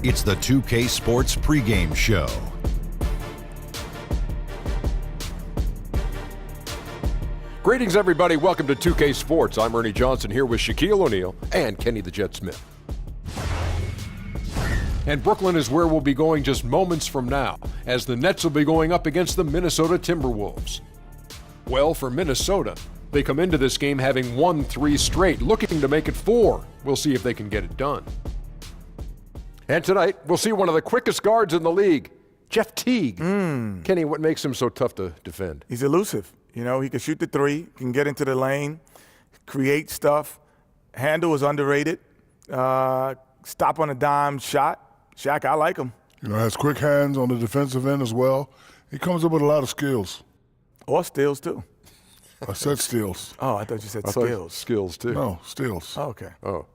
It's the 2K Sports pregame show. Greetings, everybody. Welcome to 2K Sports. I'm Ernie Johnson here with Shaquille O'Neal and Kenny the Jet Smith. And Brooklyn is where we'll be going just moments from now, as the Nets will be going up against the Minnesota Timberwolves. Well, for Minnesota, they come into this game having won 3 straight, looking to make it 4. We'll see if they can get it done. And tonight, we'll see one of the quickest guards in the league, Jeff Teague. Kenny, what makes him so tough to defend? He's elusive. You know, he can shoot the three, can get into the lane, create stuff. Handle is underrated. Stop on a dime shot. Shaq, I like him. You know, has quick hands on the defensive end as well. He comes up with a lot of skills. Or steals, too. I said steals. Oh, I thought you said skills. Skills, too. No, steals. Oh, okay. Oh.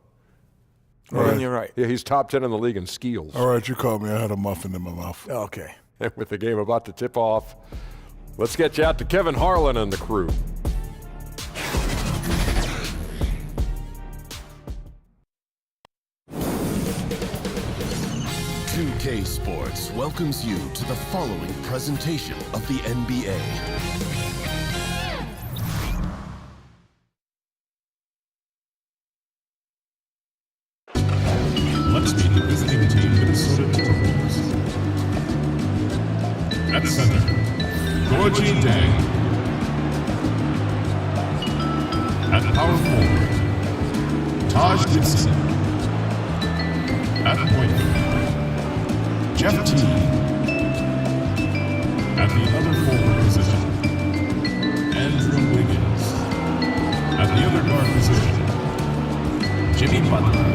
Well, then you're right. Yeah, he's top 10 in the league in skills. All right, you called me. I had a muffin in my mouth. Okay. And with the game about to tip off, let's get you out to Kevin Harlan and the crew. "2K Sports" welcomes you to the following presentation of the NBA. Let's meet the visiting team, Minnesota Timberwolves. At center, Gorgie Dang. At power forward, Taj Gibson. At point guard, Jeff Teague. At the other forward position, Andrew Wiggins. At the other guard position, Jimmy Butler.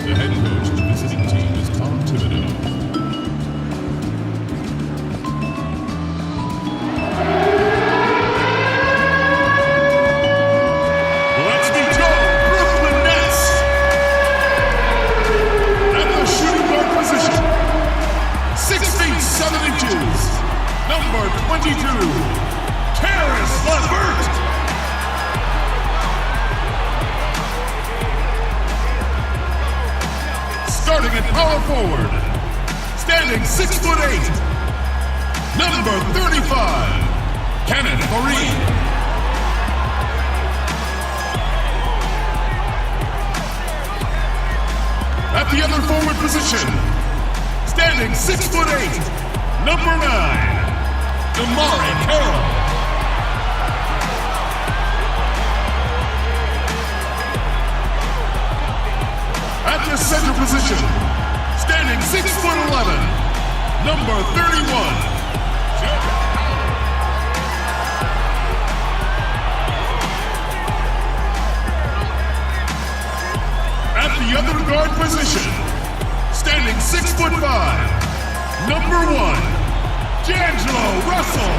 The head coach of the visiting team is Tom Thibodeau. Let's meet your Brooklyn Nets. At the shooting guard position, 6 feet 7 inches, number 22, Karis LeVert. Starting at power forward, standing 6'8", number 35, Kenneth Faried. At the other forward position, standing 6'8", number 9, Damari Carroll. At the center position, standing 6'11", number 31, Jeff. At the other guard position, standing 6'5", number 1, D'Angelo Russell.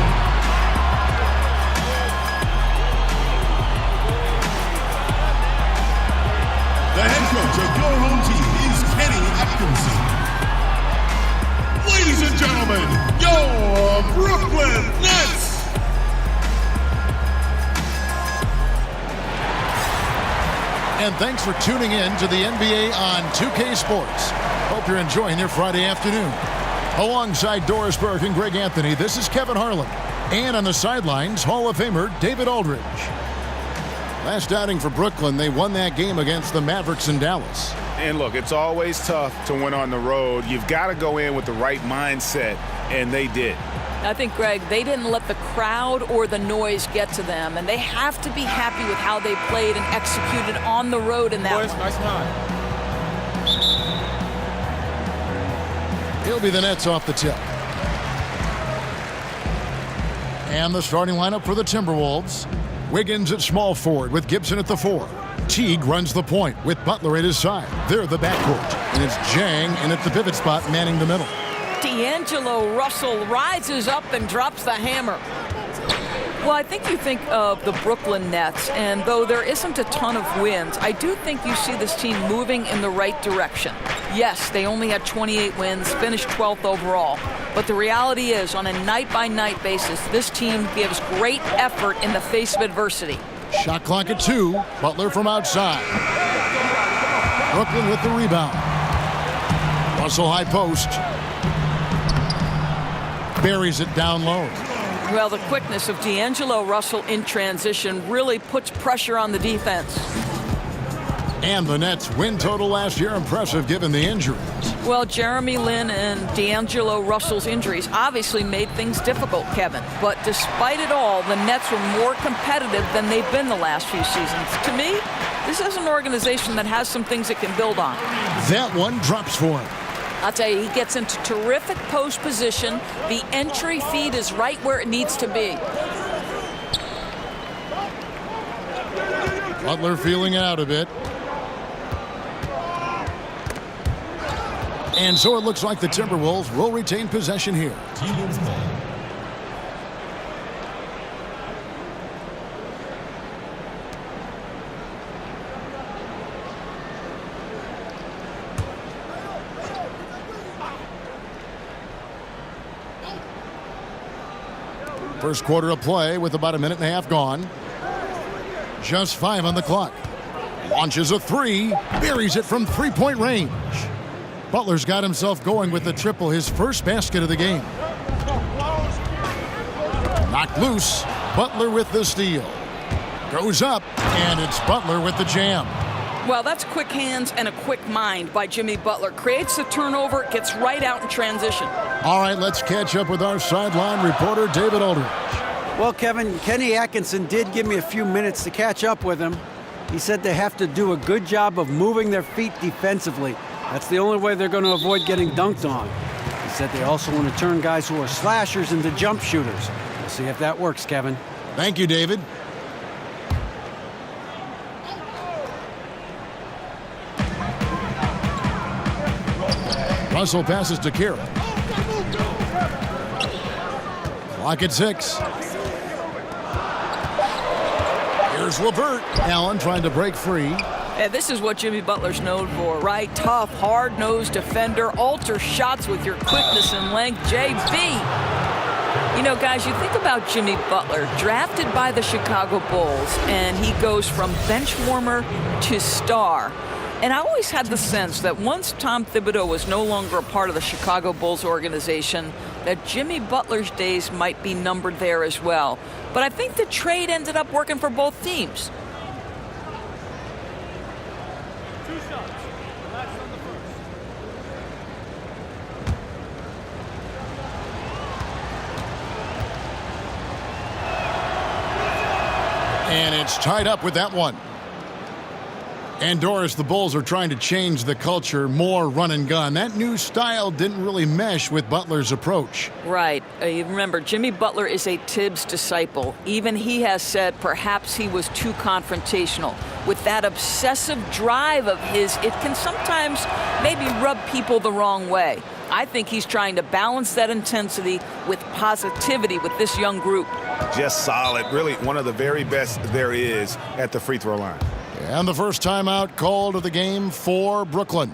The head coach of your home team is Kenny Atkinson. Ladies and gentlemen, your Brooklyn Nets. And thanks for tuning in to the NBA on 2K Sports. Hope you're enjoying your Friday afternoon. Alongside Doris Burke and Greg Anthony, this is Kevin Harlan. And on the sidelines, Hall of Famer David Aldridge. Last outing for Brooklyn, they won that game against the Mavericks in Dallas. And look, it's always tough to win on the road. You've got to go in with the right mindset, and they did. I think, Greg, they didn't let the crowd or the noise get to them, and they have to be happy with how they played and executed on the road in that one. Nice line. It'll be the Nets off the tip. And the starting lineup for the Timberwolves. Wiggins at small forward with Gibson at the 4. Teague runs the point with Butler at his side. They're the backcourt. And it's Jang in at the pivot spot manning the middle. D'Angelo Russell rises up and drops the hammer. Well, I think you think of the Brooklyn Nets, and though there isn't a ton of wins, I do think you see this team moving in the right direction. Yes, they only had 28 wins, finished 12th overall, but the reality is, on a night-by-night basis, this team gives great effort in the face of adversity. Shot clock at 2. Butler from outside. Brooklyn with the rebound. Russell high post. Buries it down low. Well, the quickness of D'Angelo Russell in transition really puts pressure on the defense. And the Nets' win total last year impressive given the injuries. Well, Jeremy Lin and D'Angelo Russell's injuries obviously made things difficult, Kevin. But despite it all, the Nets were more competitive than they've been the last few seasons. To me, this is an organization that has some things it can build on. That one drops for him. I'll tell you, he gets into terrific post position. The entry feed is right where it needs to be. Butler feeling it out a bit. And so it looks like the Timberwolves will retain possession here. First quarter of play with about a minute and a half gone. Just 5 on the clock. Launches a three. Buries it from three-point range. Butler's got himself going with the triple, his first basket of the game. Knocked loose. Butler with the steal. Goes up, and it's Butler with the jam. Well, that's quick hands and a quick mind by Jimmy Butler. Creates the turnover, gets right out in transition. All right, let's catch up with our sideline reporter, David Aldridge. Well, Kevin, Kenny Atkinson did give me a few minutes to catch up with him. He said they have to do a good job of moving their feet defensively. That's the only way they're going to avoid getting dunked on. He said they also want to turn guys who are slashers into jump shooters. We'll see if that works, Kevin. Thank you, David. Russell passes to Kira. Clock at 6. Here's LeVert. Allen trying to break free. Yeah, this is what Jimmy Butler's known for, right? Tough, hard-nosed defender. Alter shots with your quickness and length. JB. You know, guys, you think about Jimmy Butler, drafted by the Chicago Bulls, and he goes from bench warmer to star. And I always had the sense that once Tom Thibodeau was no longer a part of the Chicago Bulls organization, that Jimmy Butler's days might be numbered there as well. But I think the trade ended up working for both teams. And it's tied up with that one. And Doris, the Bulls are trying to change the culture, more run and gun. That new style didn't really mesh with Butler's approach. Right. You remember, Jimmy Butler is a Tibbs disciple. Even he has said perhaps he was too confrontational. With that obsessive drive of his, it can sometimes maybe rub people the wrong way. I think he's trying to balance that intensity with positivity with this young group. Just solid. Really one of the very best there is at the free throw line. And the first timeout called of the game for Brooklyn.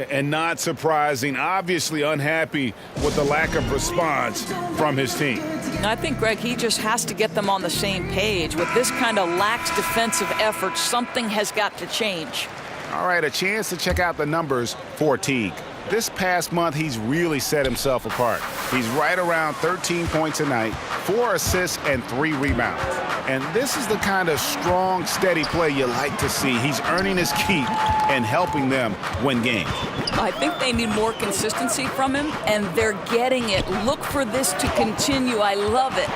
And not surprising, obviously unhappy with the lack of response from his team. I think, Greg, he just has to get them on the same page. With this kind of lax defensive effort, something has got to change. All right, a chance to check out the numbers for Teague. This past month, he's really set himself apart. He's right around 13 points a night, 4 assists, and 3 rebounds. And this is the kind of strong, steady play you like to see. He's earning his keep and helping them win games. I think they need more consistency from him, and they're getting it. Look for this to continue. I love it.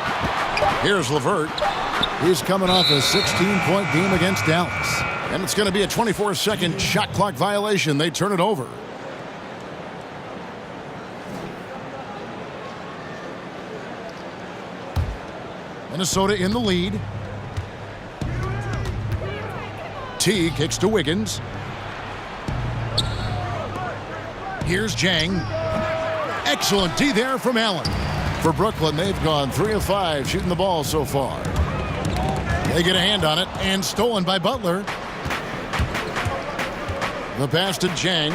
Here's LeVert. He's coming off a 16-point game against Dallas. And it's going to be a 24-second shot clock violation. They turn it over. Minnesota in the lead. T kicks to Wiggins. Here's Jang. Excellent D there from Allen. For Brooklyn, they've gone 3 of 5 shooting the ball so far. They get a hand on it and stolen by Butler. The pass to Jang.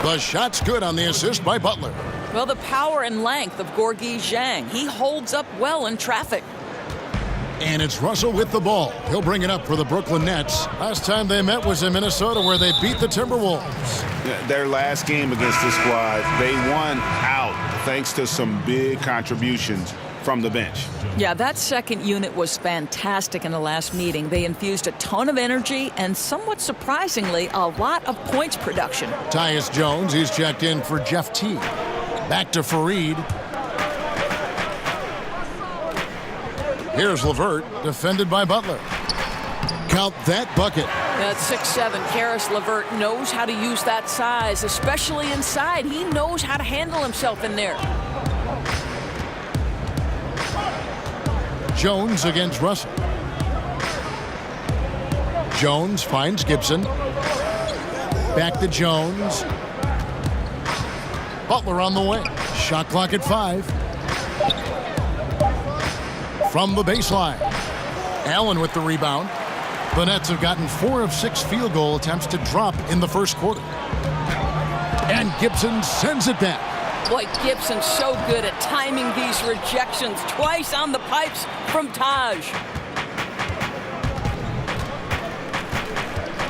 The shot's good on the assist by Butler. Well, the power and length of Gorgui Zhang. He holds up well in traffic. And it's Russell with the ball. He'll bring it up for the Brooklyn Nets. Last time they met was in Minnesota, where they beat the Timberwolves. Their last game against this squad, they won out thanks to some big contributions from the bench. Yeah, that second unit was fantastic in the last meeting. They infused a ton of energy and, somewhat surprisingly, a lot of points production. Tyus Jones, he's checked in for Jeff T. Back to Fareed. Here's LeVert, defended by Butler. Count that bucket. At 6'7", Karis LeVert knows how to use that size, especially inside. He knows how to handle himself in there. Jones against Russell. Jones finds Gibson. Back to Jones. Butler on the way. Shot clock at 5. From the baseline. Allen with the rebound. The Nets have gotten 4 of 6 field goal attempts to drop in the first quarter. And Gibson sends it back. Boy, Gibson's so good at timing these rejections. Twice on the pipes from Taj.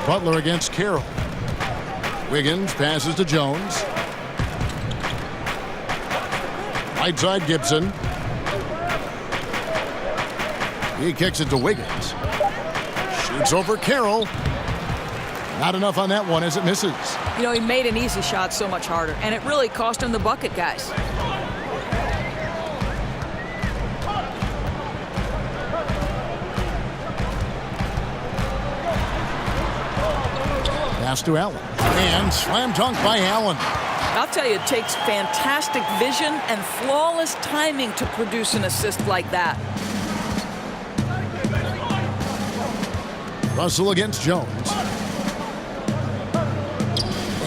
Butler against Carroll. Wiggins passes to Jones. Right side Gibson. He kicks it to Wiggins. Shoots over Carroll. Not enough on that one as it misses. You know, he made an easy shot so much harder, and it really cost him the bucket, guys. Pass to Allen. And slam dunk by Allen. I'll tell you, it takes fantastic vision and flawless timing to produce an assist like that. Russell against Jones.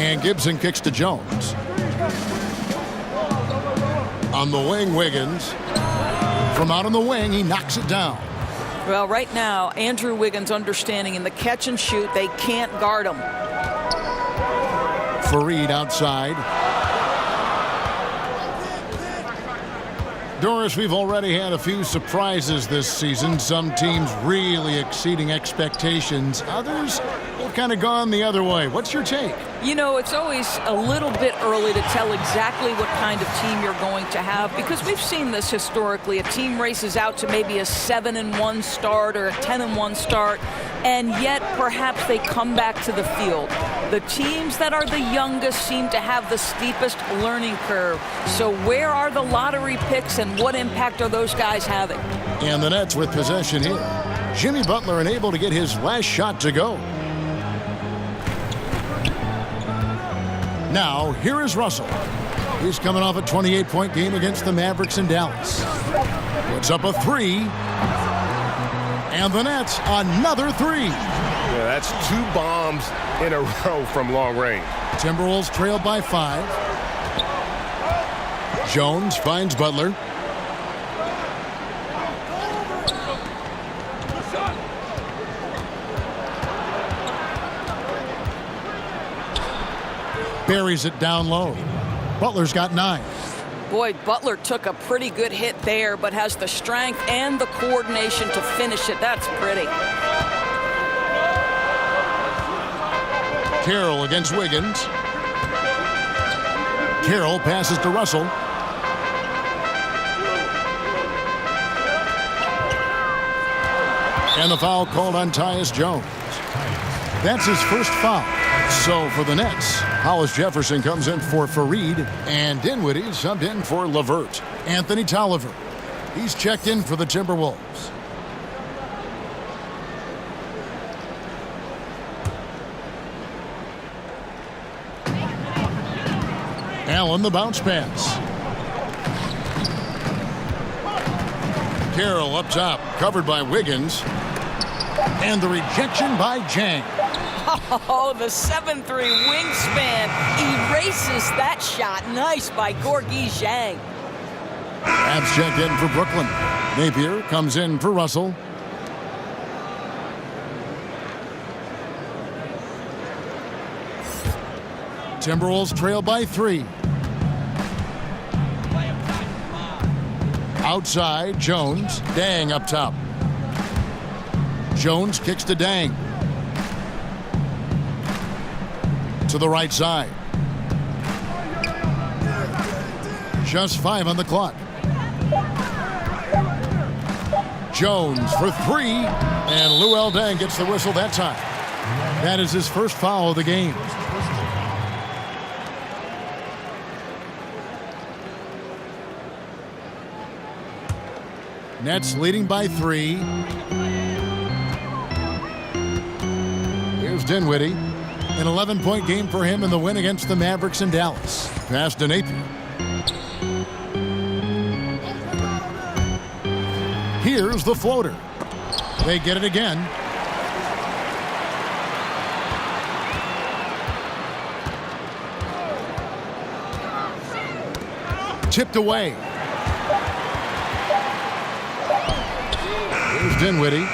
And Gibson kicks to Jones. On the wing, Wiggins. From out on the wing, he knocks it down. Well, right now, Andrew Wiggins understanding in the catch and shoot, they can't guard him. Fareed outside. Doris, we've already had a few surprises this season. Some teams really exceeding expectations. Others have kind of gone the other way. What's your take? You know, it's always a little bit early to tell exactly what kind of team you're going to have, because we've seen this historically. A team races out to maybe a 7-1 start or a 10-1 start, and yet perhaps they come back to the field. The teams that are the youngest seem to have the steepest learning curve. So where are the lottery picks and what impact are those guys having? And the Nets with possession here. Jimmy Butler unable to get his last shot to go. Now, here is Russell. He's coming off a 28-point game against the Mavericks in Dallas. Puts up a 3. And the Nets, another 3. Yeah, that's 2 bombs in a row from long range. Timberwolves trailed by 5. Jones finds Butler. Buries it down low. Butler's got 9. Boy, Butler took a pretty good hit there, but has the strength and the coordination to finish it. That's pretty. Carroll against Wiggins. Carroll passes to Russell. And the foul called on Tyus Jones. That's his first foul. So for the Nets, Hollis Jefferson comes in for Fareed, and Dinwiddie subbed in for LeVert. Anthony Tolliver, he's checked in for the Timberwolves. Allen, the bounce pass. Carroll up top, covered by Wiggins. And the rejection by Jang. Oh, the 7'3" wingspan erases that shot. Nice by Gorgui Zhang. Abs checked in for Brooklyn. Napier comes in for Russell. Timberwolves trail by 3. Outside, Jones. Dang up top. Jones kicks to Dang. To the right side. Just 5 on the clock. Jones for 3, and Luol Deng gets the whistle that time. That is his first foul of the game. Nets leading by 3. Here's Dinwiddie. An 11-point game for him in the win against the Mavericks in Dallas. Pass to Napier. Here's the floater. They get it again. Tipped away. Here's Dinwiddie.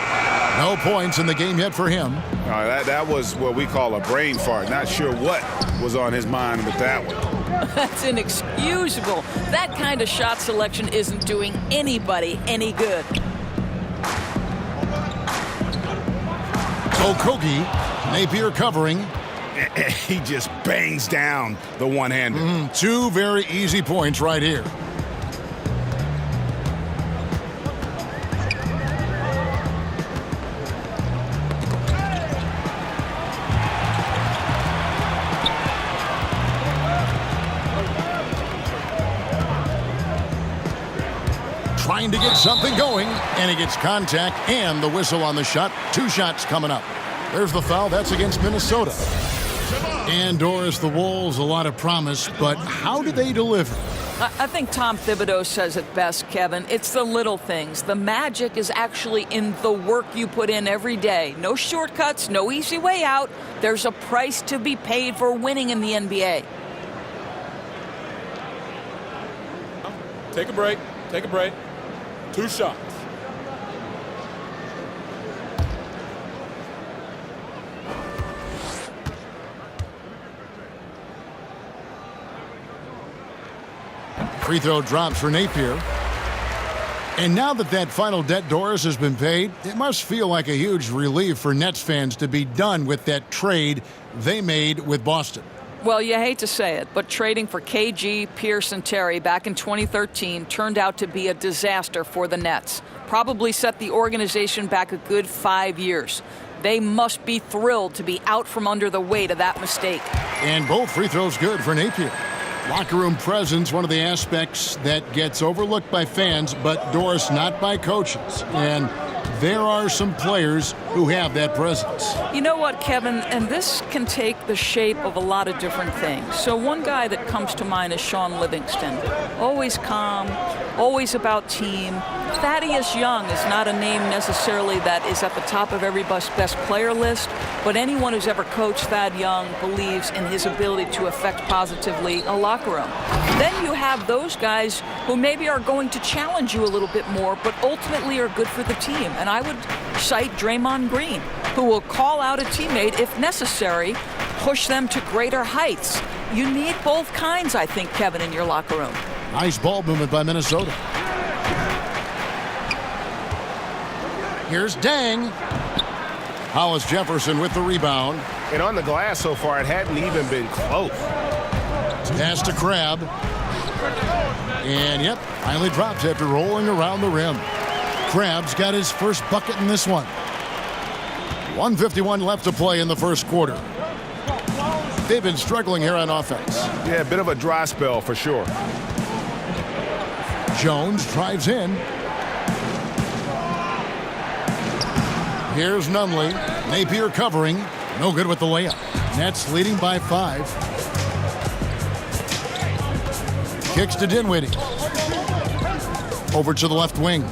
No points in the game yet for him. That was what we call a brain fart. Not sure what was on his mind with that one. That's inexcusable. That kind of shot selection isn't doing anybody any good. Okogie, Napier covering. He just bangs down the one-hander. 2 very easy points right here. Trying to get something going, and he gets contact and the whistle on the shot. 2 shots coming up. There's the foul. That's against Minnesota. And Doris, the Wolves, a lot of promise, but how do they deliver? I think Tom Thibodeau says it best, Kevin. It's the little things. The magic is actually in the work you put in every day. No shortcuts, no easy way out. There's a price to be paid for winning in the NBA. Take a break. Take a break. 2 shots. Free throw drops for Napier. And now that final debt, Doris, has been paid, it must feel like a huge relief for Nets fans to be done with that trade they made with Boston. Well, you hate to say it, but trading for KG, Pierce, and Terry back in 2013 turned out to be a disaster for the Nets. Probably set the organization back a good 5 years. They must be thrilled to be out from under the weight of that mistake. And both free throws good for Napier. Locker room presence, one of the aspects that gets overlooked by fans, but Doris, not by coaches. And there are some players who have that presence. You know what, Kevin? And this can take the shape of a lot of different things. So one guy that comes to mind is Sean Livingston. Always calm, always about team. Thaddeus Young is not a name necessarily that is at the top of everybody's best player list, but anyone who's ever coached Thad Young believes in his ability to affect positively a locker room. Then you have those guys who maybe are going to challenge you a little bit more, but ultimately are good for the team. And I would cite Draymond Green, who will call out a teammate if necessary, push them to greater heights. You need both kinds, I think, Kevin, in your locker room. Nice ball movement by Minnesota. Here's Dang. Hollis Jefferson with the rebound. And on the glass so far, it hadn't even been close. Pass to Crabbe. And, yep, finally drops after rolling around the rim. Crabbe's got his first bucket in this one. 1:51 left to play in the first quarter. They've been struggling here on offense. Yeah, a bit of a dry spell for sure. Jones drives in. Here's Nunley. Napier covering. No good with the layup. Nets leading by 5. Kicks to Dinwiddie. Over to the left wing.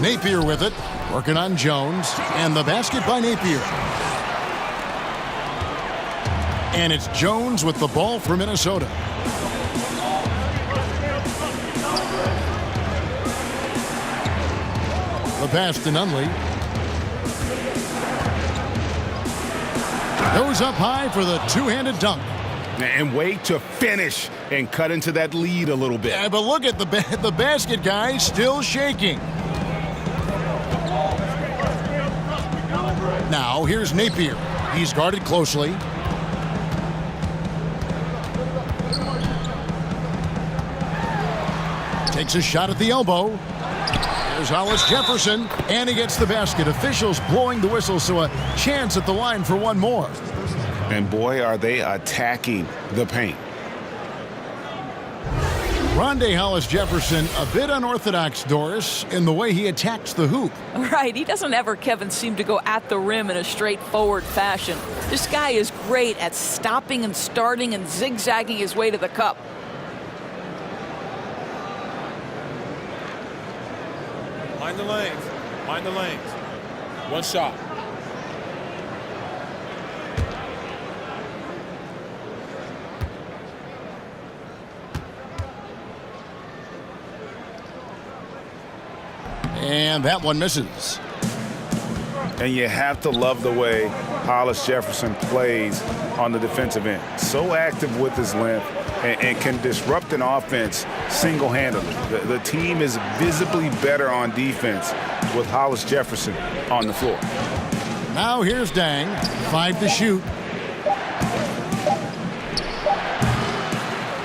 Napier with it. Working on Jones. And the basket by Napier. And it's Jones with the ball for Minnesota. The pass to Nunley. Goes up high for the two-handed dunk. And wait to finish and cut into that lead a little bit. Yeah, but look at the basket, guys, still shaking. Now here's Napier. He's guarded closely. Takes a shot at the elbow. Here's Hollis Jefferson, and he gets the basket. Officials blowing the whistle, so a chance at the line for one more. And boy, are they attacking the paint. Rondé Hollis Jefferson, a bit unorthodox, Doris, in the way he attacks the hoop. Right, he doesn't ever, Kevin, seem to go at the rim in a straightforward fashion. This guy is great at stopping and starting and zigzagging his way to the cup. Mind the lanes. Mind the lanes. One shot. And that one misses. And you have to love the way Hollis Jefferson plays on the defensive end. So active with his length and can disrupt an offense single-handedly. The team is visibly better on defense with Hollis Jefferson on the floor. Now here's Dang. 5 to shoot.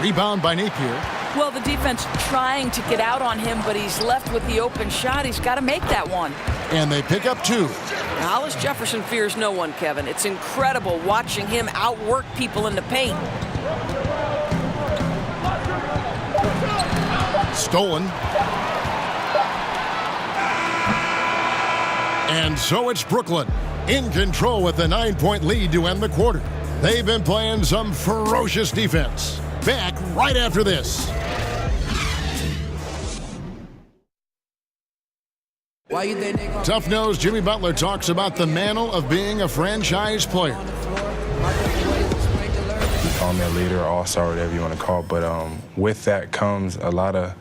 Rebound by Napier. Well, the defense trying to get out on him, but he's left with the open shot. He's got to make that one. And they pick up 2. Hollis Jefferson fears no one, Kevin. It's incredible watching him outwork people in the paint. Stolen. And so it's Brooklyn in control with a 9-point lead to end the quarter. They've been playing some ferocious defense. Back right after this. Tough-nosed Jimmy Butler talks about the mantle of being a franchise player. You call me a leader, all-star, whatever you want to call it, but with that comes a lot of,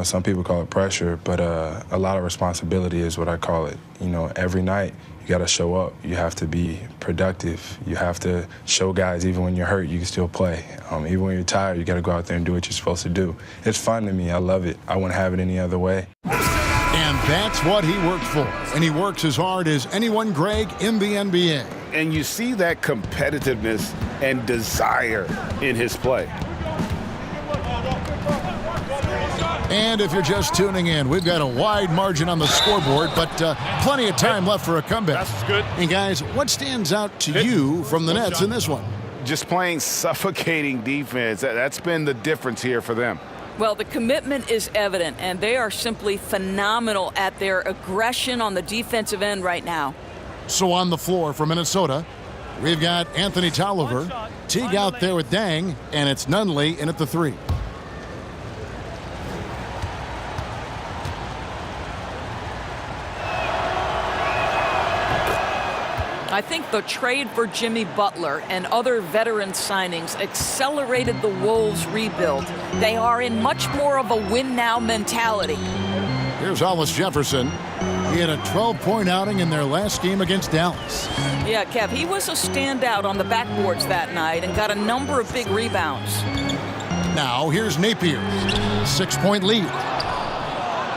some people call it pressure, but a lot of responsibility is what I call it. Every night you got to show up. You have to be productive. You have to show guys even when you're hurt, you can still play. Even when you're tired, you got to go out there and do what you're supposed to do. It's fun to me. I love it. I wouldn't have it any other way. And that's what he worked for. And he works as hard as anyone, Greg, in the NBA. And you see that competitiveness and desire in his play. And if you're just tuning in, we've got a wide margin on the scoreboard, but plenty of time left for a comeback. That's good. And guys, what stands out to you from the Nets in this one? Just playing suffocating defense. That's been the difference here for them. Well, the commitment is evident, and they are simply phenomenal at their aggression on the defensive end right now. So on the floor for Minnesota, we've got Anthony Tolliver. Teague out there with Dang, and it's Nunley in at the 3. I think the trade for Jimmy Butler and other veteran signings accelerated the Wolves' rebuild. They are in much more of a win-now mentality. Here's Hollis Jefferson. He had a 12-point outing in their last game against Dallas. Yeah, Kev, he was a standout on the backboards that night and got a number of big rebounds. Now here's Napier. 6-point lead.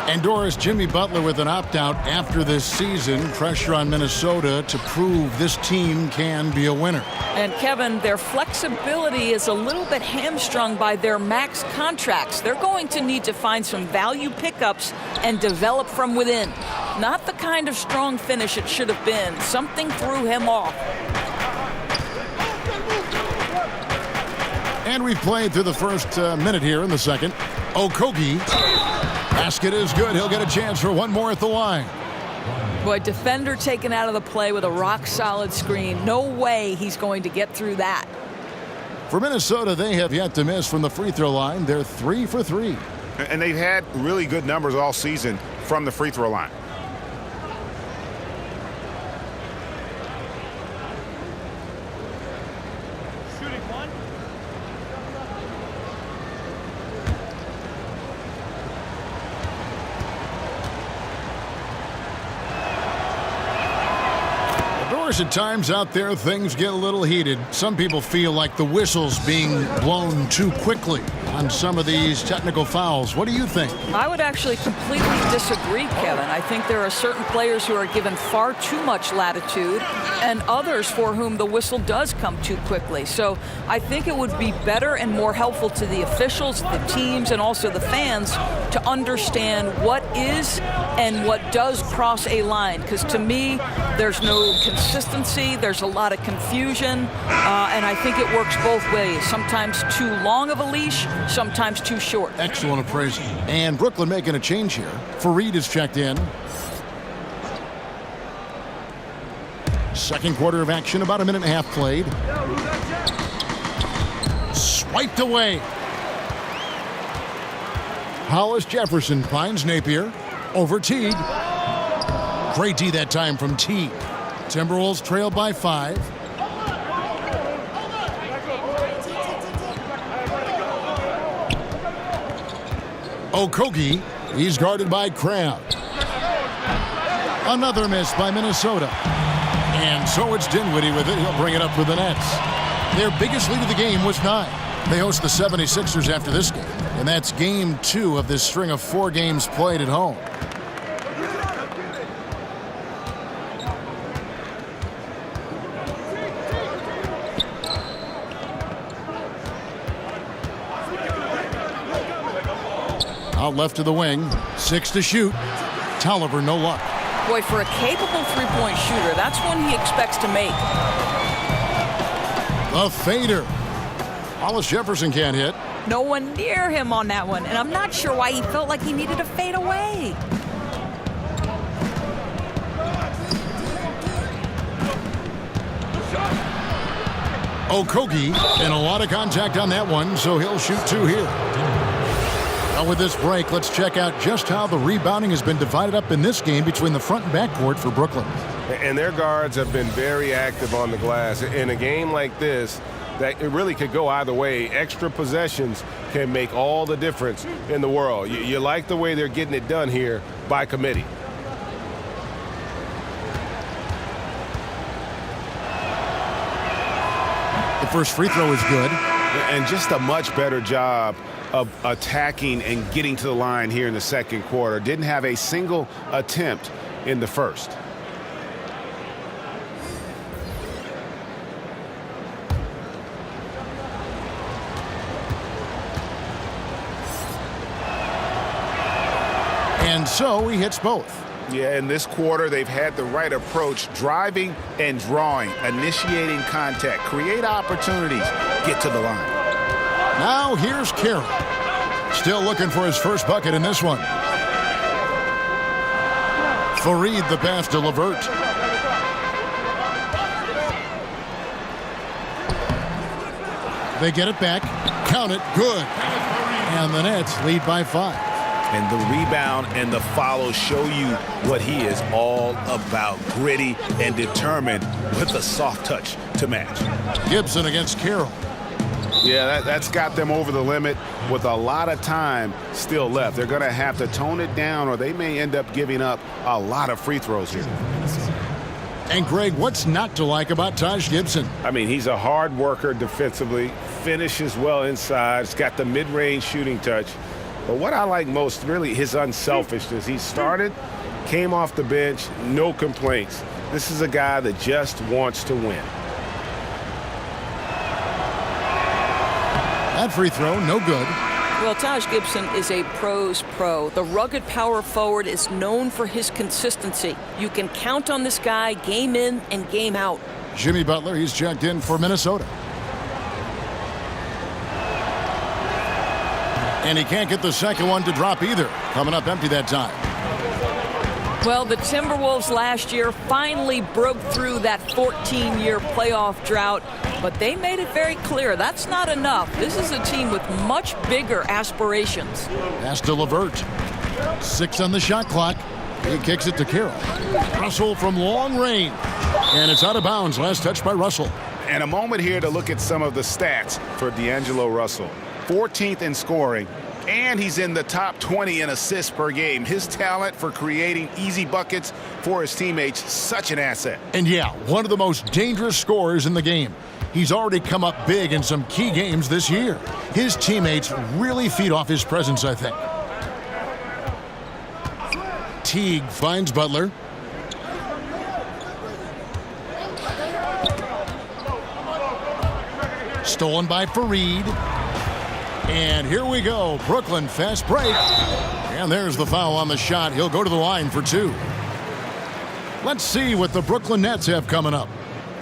And Doris, Jimmy Butler with an opt-out after this season. Pressure on Minnesota to prove this team can be a winner. And Kevin, their flexibility is a little bit hamstrung by their max contracts. They're going to need to find some value pickups and develop from within. Not the kind of strong finish it should have been. Something threw him off. And we've played through the first minute here in the second. Okogie. Basket is good. He'll get a chance for one more at the line. Boy, defender taken out of the play with a rock-solid screen. No way he's going to get through that. For Minnesota, they have yet to miss from the free throw line. They're 3 for 3. And they've had really good numbers all season from the free throw line. course, at times out there, things get a little heated. Some people feel like the whistle's being blown too quickly on some of these technical fouls. What do you think? I would actually completely disagree, Kevin. I think there are certain players who are given far too much latitude and others for whom the whistle does come too quickly. So I think it would be better and more helpful to the officials, the teams, and also the fans to understand what is and what does cross a line. Because to me, there's no consistency, there's a lot of confusion, and I think it works both ways. Sometimes too long of a leash, sometimes too short. Excellent appraisal. And Brooklyn making a change here. Fareed is checked in. Second quarter of action, about a minute and a half played. Swiped away. Hollis Jefferson finds Napier. Over Teague. Great D that time from Teague. Timberwolves trail by 5. Okogie, he's guarded by Crabbe. Another miss by Minnesota. And so it's Dinwiddie with it. He'll bring it up for the Nets. Their biggest lead of the game was 9. They host the 76ers after this game. And that's game 2 of this string of 4 games played at home. Out left to the wing. 6 to shoot. Tolliver, no luck. Boy, for a capable three-point shooter, that's one he expects to make. The fader. Hollis Jefferson can't hit. No one near him on that one, and I'm not sure why he felt like he needed to fade away. Okogie, and a lot of contact on that one, so he'll shoot 2 here. Now with this break, let's check out just how the rebounding has been divided up in this game between the front and back court for Brooklyn. And their guards have been very active on the glass. In a game like this, that it really could go either way. Extra possessions can make all the difference in the world. You like the way they're getting it done here by committee. The first free throw is good. And just a much better job of attacking and getting to the line here in the second quarter. Didn't have a single attempt in the first. And so he hits both. Yeah, in this quarter, they've had the right approach, driving and drawing, initiating contact, create opportunities, get to the line. Now here's Carroll. Still looking for his first bucket in this one. Fareed the pass to LeVert. They get it back. Count it. Good. And the Nets lead by 5. And the rebound and the follow show you what he is all about. Gritty and determined with a soft touch to match. Gibson against Carroll. Yeah, that's got them over the limit with a lot of time still left. They're going to have to tone it down or they may end up giving up a lot of free throws here. And Greg, what's not to like about Taj Gibson? I mean, he's a hard worker defensively, finishes well inside, he's got the mid-range shooting touch. But what I like most, really, his unselfishness. He started, came off the bench, no complaints. This is a guy that just wants to win. That free throw, no good. Well, Taj Gibson is a pro's pro. The rugged power forward is known for his consistency. You can count on this guy game in and game out. Jimmy Butler, he's checked in for Minnesota. And he can't get the second one to drop either. Coming up empty that time. Well, the Timberwolves last year finally broke through that 14-year playoff drought, but they made it very clear that's not enough. This is a team with much bigger aspirations. Pass to LeVert. 6 on the shot clock. He kicks it to Carroll. Russell from long range. And it's out of bounds. Last touch by Russell. And a moment here to look at some of the stats for D'Angelo Russell. 14th in scoring, And he's in the top 20 in assists per game. His talent for creating easy buckets for his teammates, such an asset. And yeah, one of the most dangerous scorers in the game. He's already come up big in some key games this year. His teammates really feed off his presence, I think. Teague finds Butler. Stolen by Fareed. And here we go. Brooklyn fast break. And there's the foul on the shot. He'll go to the line for 2. Let's see what the Brooklyn Nets have coming up.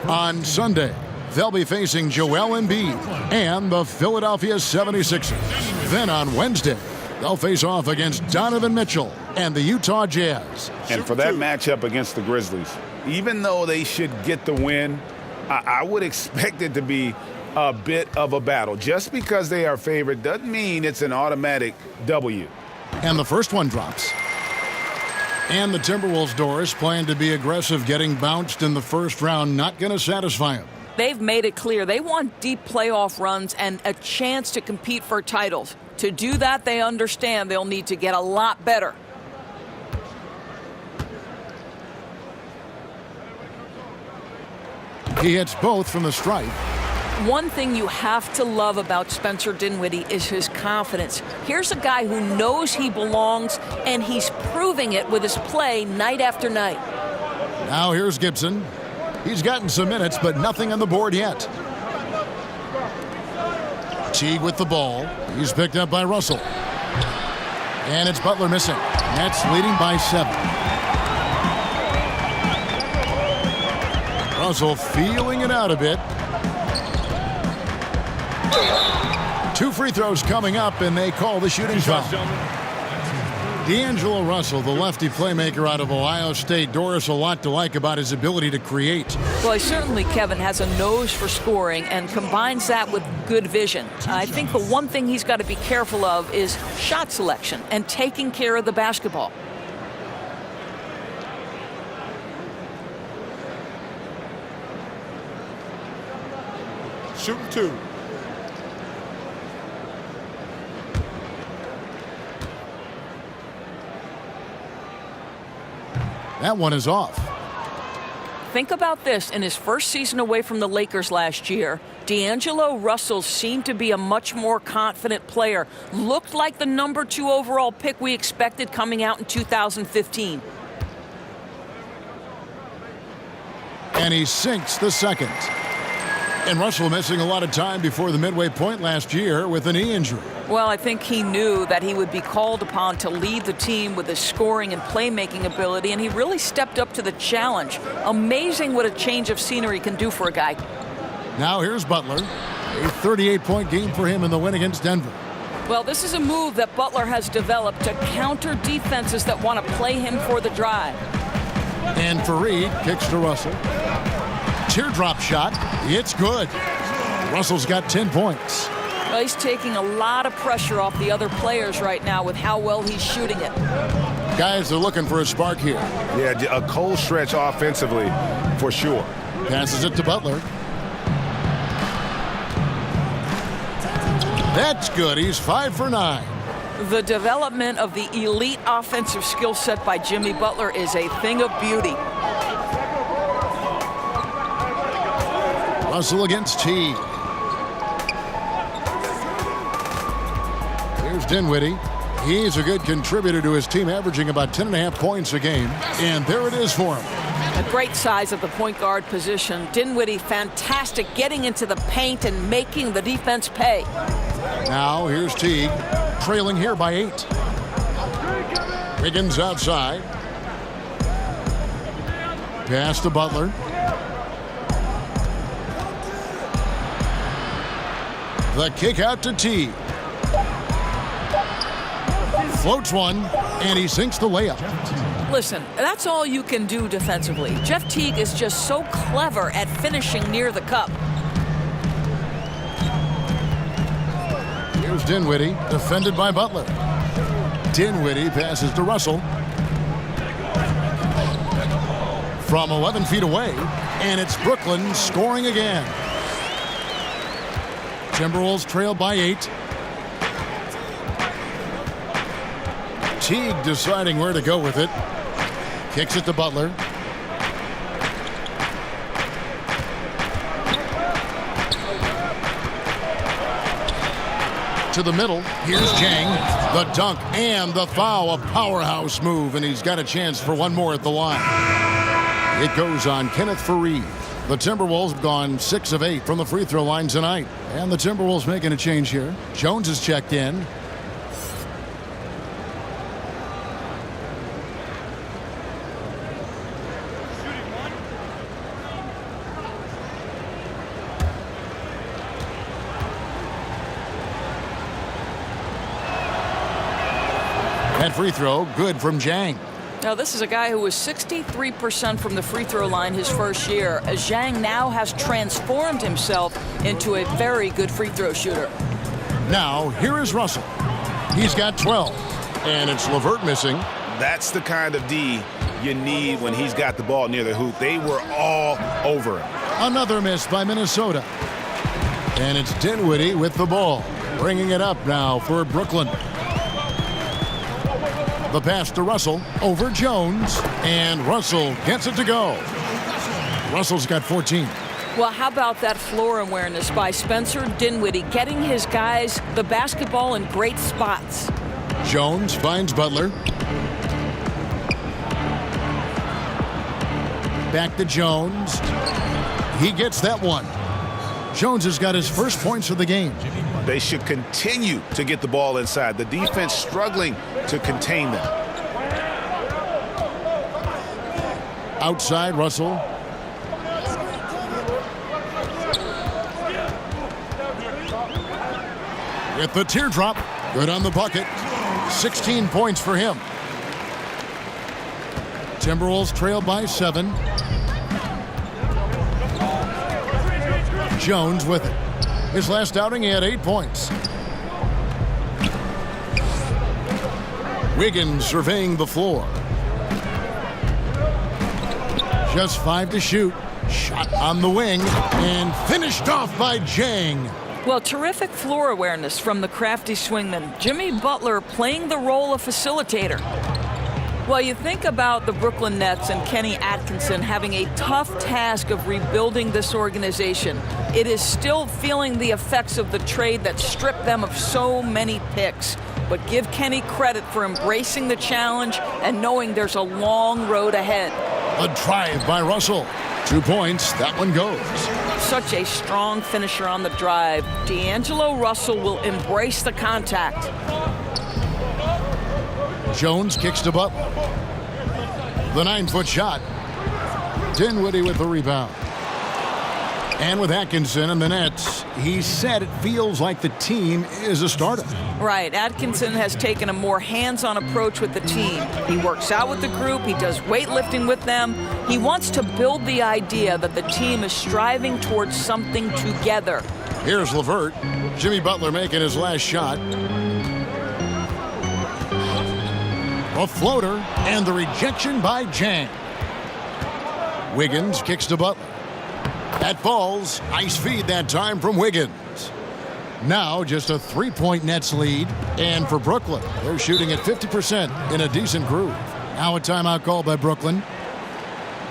On Sunday, they'll be facing Joel Embiid and the Philadelphia 76ers. Then on Wednesday, they'll face off against Donovan Mitchell and the Utah Jazz. And for that matchup against the Grizzlies, even though they should get the win, I would expect it to be a bit of a battle. Just because they are favored doesn't mean it's an automatic W. And the first one drops. And the Timberwolves, Doris, plan to be aggressive, getting bounced in the first round. Not going to satisfy them. They've made it clear they want deep playoff runs and a chance to compete for titles. To do that, they understand they'll need to get a lot better. He hits both from the stripe. One thing you have to love about Spencer Dinwiddie is his confidence. Here's a guy who knows he belongs, and he's proving it with his play night after night. Now here's Gibson. He's gotten some minutes, but nothing on the board yet. Teague with the ball. He's picked up by Russell. And it's Butler missing. Nets leading by 7. Russell feeling it out a bit. 2 free throws coming up, and they call the shooting foul. D'Angelo Russell, the lefty playmaker out of Ohio State. Doris, a lot to like about his ability to create. Well, certainly Kevin has a nose for scoring and combines that with good vision. I think the one thing he's got to be careful of is shot selection and taking care of the basketball. Shooting 2. That one is off. Think about this. In his first season away from the Lakers last year, D'Angelo Russell seemed to be a much more confident player. Looked like the number 2 overall pick we expected coming out in 2015. And he sinks the second. And Russell missing a lot of time before the midway point last year with a knee injury. Well, I think he knew that he would be called upon to lead the team with his scoring and playmaking ability, and he really stepped up to the challenge. Amazing what a change of scenery can do for a guy. Now here's Butler. A 38-point game for him in the win against Denver. Well, this is a move that Butler has developed to counter defenses that want to play him for the drive. And Fareed kicks to Russell. Teardrop shot. It's good. Russell's got 10 points. Well, he's taking a lot of pressure off the other players right now with how well he's shooting it. Guys are looking for a spark here. Yeah, a cold stretch offensively for sure. Passes it to Butler. That's good. He's 5 for 9. The development of the elite offensive skill set by Jimmy Butler is a thing of beauty. Russell against Teague. Here's Dinwiddie. He's a good contributor to his team, averaging about 10.5 points a game. And there it is for him. A great size at the point guard position. Dinwiddie fantastic getting into the paint and making the defense pay. Now here's Teague, trailing here by 8. Wiggins outside. Pass to Butler. The kick out to Teague. Floats one, and he sinks the layup. Listen, that's all you can do defensively. Jeff Teague is just so clever at finishing near the cup. Here's Dinwiddie, defended by Butler. Dinwiddie passes to Russell. From 11 feet away, and it's Brooklyn scoring again. Timberwolves trail by 8. Teague deciding where to go with it. Kicks it to Butler. To the middle. Here's Jang. The dunk and the foul. A powerhouse move, and he's got a chance for one more at the line. It goes on Kenneth Faried. The Timberwolves have gone 6 of 8 from the free throw line tonight. And the Timberwolves making a change here. Jones is checked in. That free throw, good from Jang. Now, this is a guy who was 63% from the free throw line his first year, as Zhang now has transformed himself into a very good free throw shooter. Now, here is Russell. He's got 12, and it's LeVert missing. That's the kind of D you need when he's got the ball near the hoop. They were all over him. Another miss by Minnesota. And it's Dinwiddie with the ball, bringing it up now for Brooklyn. The pass to Russell over Jones, and Russell gets it to go. Russell's got 14. Well, how about that floor awareness by Spencer Dinwiddie, getting his guys the basketball in great spots. Jones finds Butler. Back to Jones. He gets that one. Jones has got his first points of the game. They should continue to get the ball inside. The defense struggling to contain them. Outside, Russell. With the teardrop, good on the bucket. 16 points for him. Timberwolves trail by 7. Jones with it. His last outing, he had 8 points. Wiggins surveying the floor. Just 5 to shoot. Shot on the wing and finished off by Jang. Well, terrific floor awareness from the crafty swingman. Jimmy Butler playing the role of facilitator. Well, you think about the Brooklyn Nets and Kenny Atkinson having a tough task of rebuilding this organization. It is still feeling the effects of the trade that stripped them of so many picks. But give Kenny credit for embracing the challenge and knowing there's a long road ahead. A drive by Russell. 2 points. That one goes. Such a strong finisher on the drive. D'Angelo Russell will embrace the contact. Jones kicks to Butler. The 9-foot shot. Dinwiddie with the rebound. And with Atkinson and the Nets, he said it feels like the team is a startup. Right. Atkinson has taken a more hands-on approach with the team. He works out with the group. He does weightlifting with them. He wants to build the idea that the team is striving towards something together. Here's LeVert. Jimmy Butler making his last shot. A floater and the rejection by Jang. Wiggins kicks to Butler. That falls. Nice feed that time from Wiggins. Now just a 3-point Nets lead. And for Brooklyn, they're shooting at 50% in a decent groove. Now a timeout call by Brooklyn.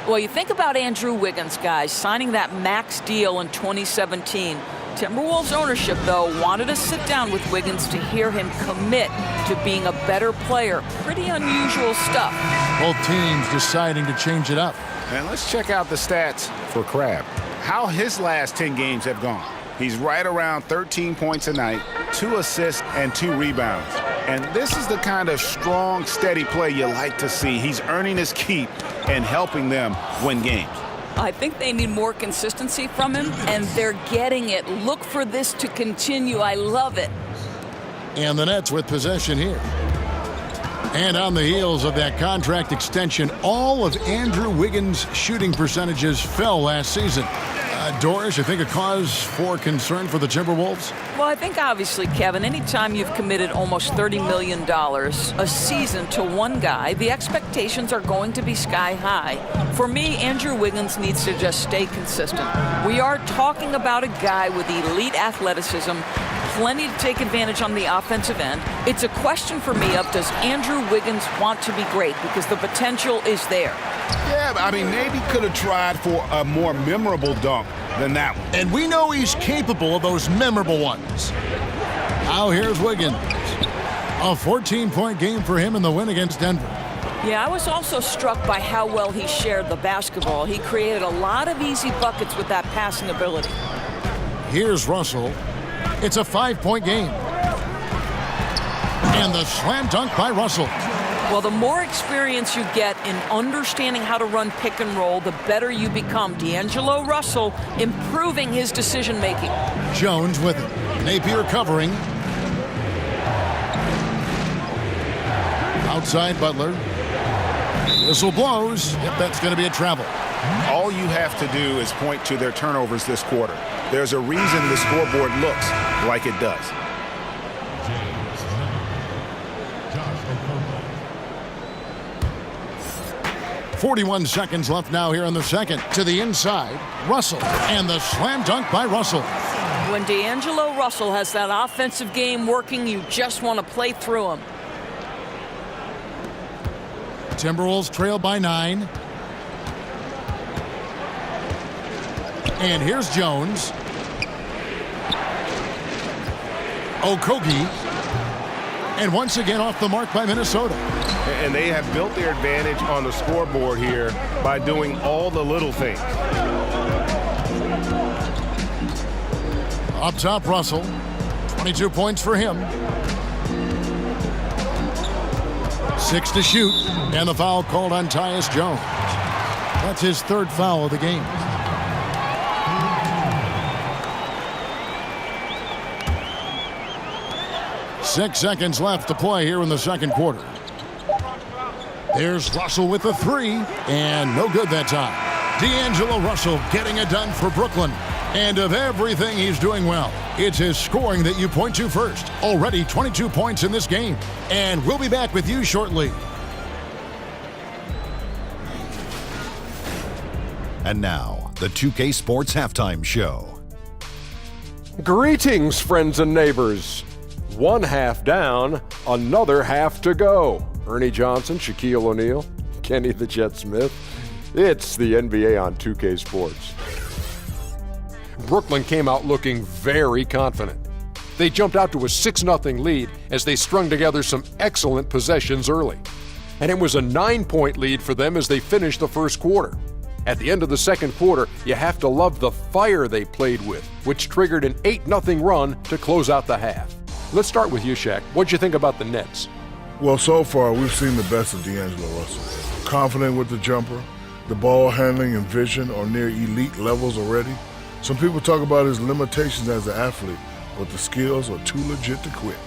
Well, you think about Andrew Wiggins, guys, signing that max deal in 2017. Timberwolves ownership, though, wanted to sit down with Wiggins to hear him commit to being a better player. Pretty unusual stuff. Both teams deciding to change it up. And let's check out the stats for Crabbe. How his last 10 games have gone. He's right around 13 points a night, 2 assists, and 2 rebounds. And this is the kind of strong, steady play you like to see. He's earning his keep and helping them win games. I think they need more consistency from him, and they're getting it. Look for this to continue. I love it. And the Nets with possession here. And on the heels of that contract extension, all of Andrew Wiggins' shooting percentages fell last season. Doris, you think a cause for concern for the Timberwolves? Well, I think obviously, Kevin, anytime you've committed almost $30 million a season to one guy, the expectations are going to be sky high. For me, Andrew Wiggins needs to just stay consistent. We are talking about a guy with elite athleticism. plenty to take advantage on the offensive end. It's a question for me of, does Andrew Wiggins want to be great? Because the potential is there. Yeah, I mean, maybe could have tried for a more memorable dunk than that one. And we know he's capable of those memorable ones. Now here's Wiggins. A 14-point game for him in the win against Denver. Yeah, I was also struck by how well he shared the basketball. He created a lot of easy buckets with that passing ability. Here's Russell. It's a 5-point game. And the slam dunk by Russell. Well, the more experience you get in understanding how to run pick and roll, the better you become. D'Angelo Russell improving his decision-making. Jones with it. Napier covering. Outside Butler. Whistle blows. Yep, that's going to be a travel. All you have to do is point to their turnovers this quarter. There's a reason the scoreboard looks like it does. 41 seconds left now here in the second. To the inside, Russell. And the slam dunk by Russell. When D'Angelo Russell has that offensive game working, you just want to play through him. Timberwolves trail by 9. And here's Jones. Okogie. And once again off the mark by Minnesota. And they have built their advantage on the scoreboard here by doing all the little things. Up top, Russell. 22 points for him. 6 to shoot. And the foul called on Tyus Jones. That's his third foul of the game. Six seconds left to play here in the second quarter. There's Russell with the 3, and no good that time. D'Angelo Russell getting it done for Brooklyn. And of everything he's doing well, it's his scoring that you point to first. Already 22 points in this game. And we'll be back with you shortly. And now, the 2K Sports Halftime Show. Greetings, friends and neighbors. One half down, another half to go. Ernie Johnson, Shaquille O'Neal, Kenny the Jet Smith. It's the NBA on 2K Sports. Brooklyn came out looking very confident. They jumped out to a 6-0 lead as they strung together some excellent possessions early. And it was a 9-point lead for them as they finished the first quarter. At the end of the second quarter, you have to love the fire they played with, which triggered an 8-0 run to close out the half. Let's start with you, Shaq. What'd you think about the Nets? Well, so far, we've seen the best of D'Angelo Russell. Confident with the jumper, the ball handling and vision are near elite levels already. Some people talk about his limitations as an athlete, but the skills are too legit to quit.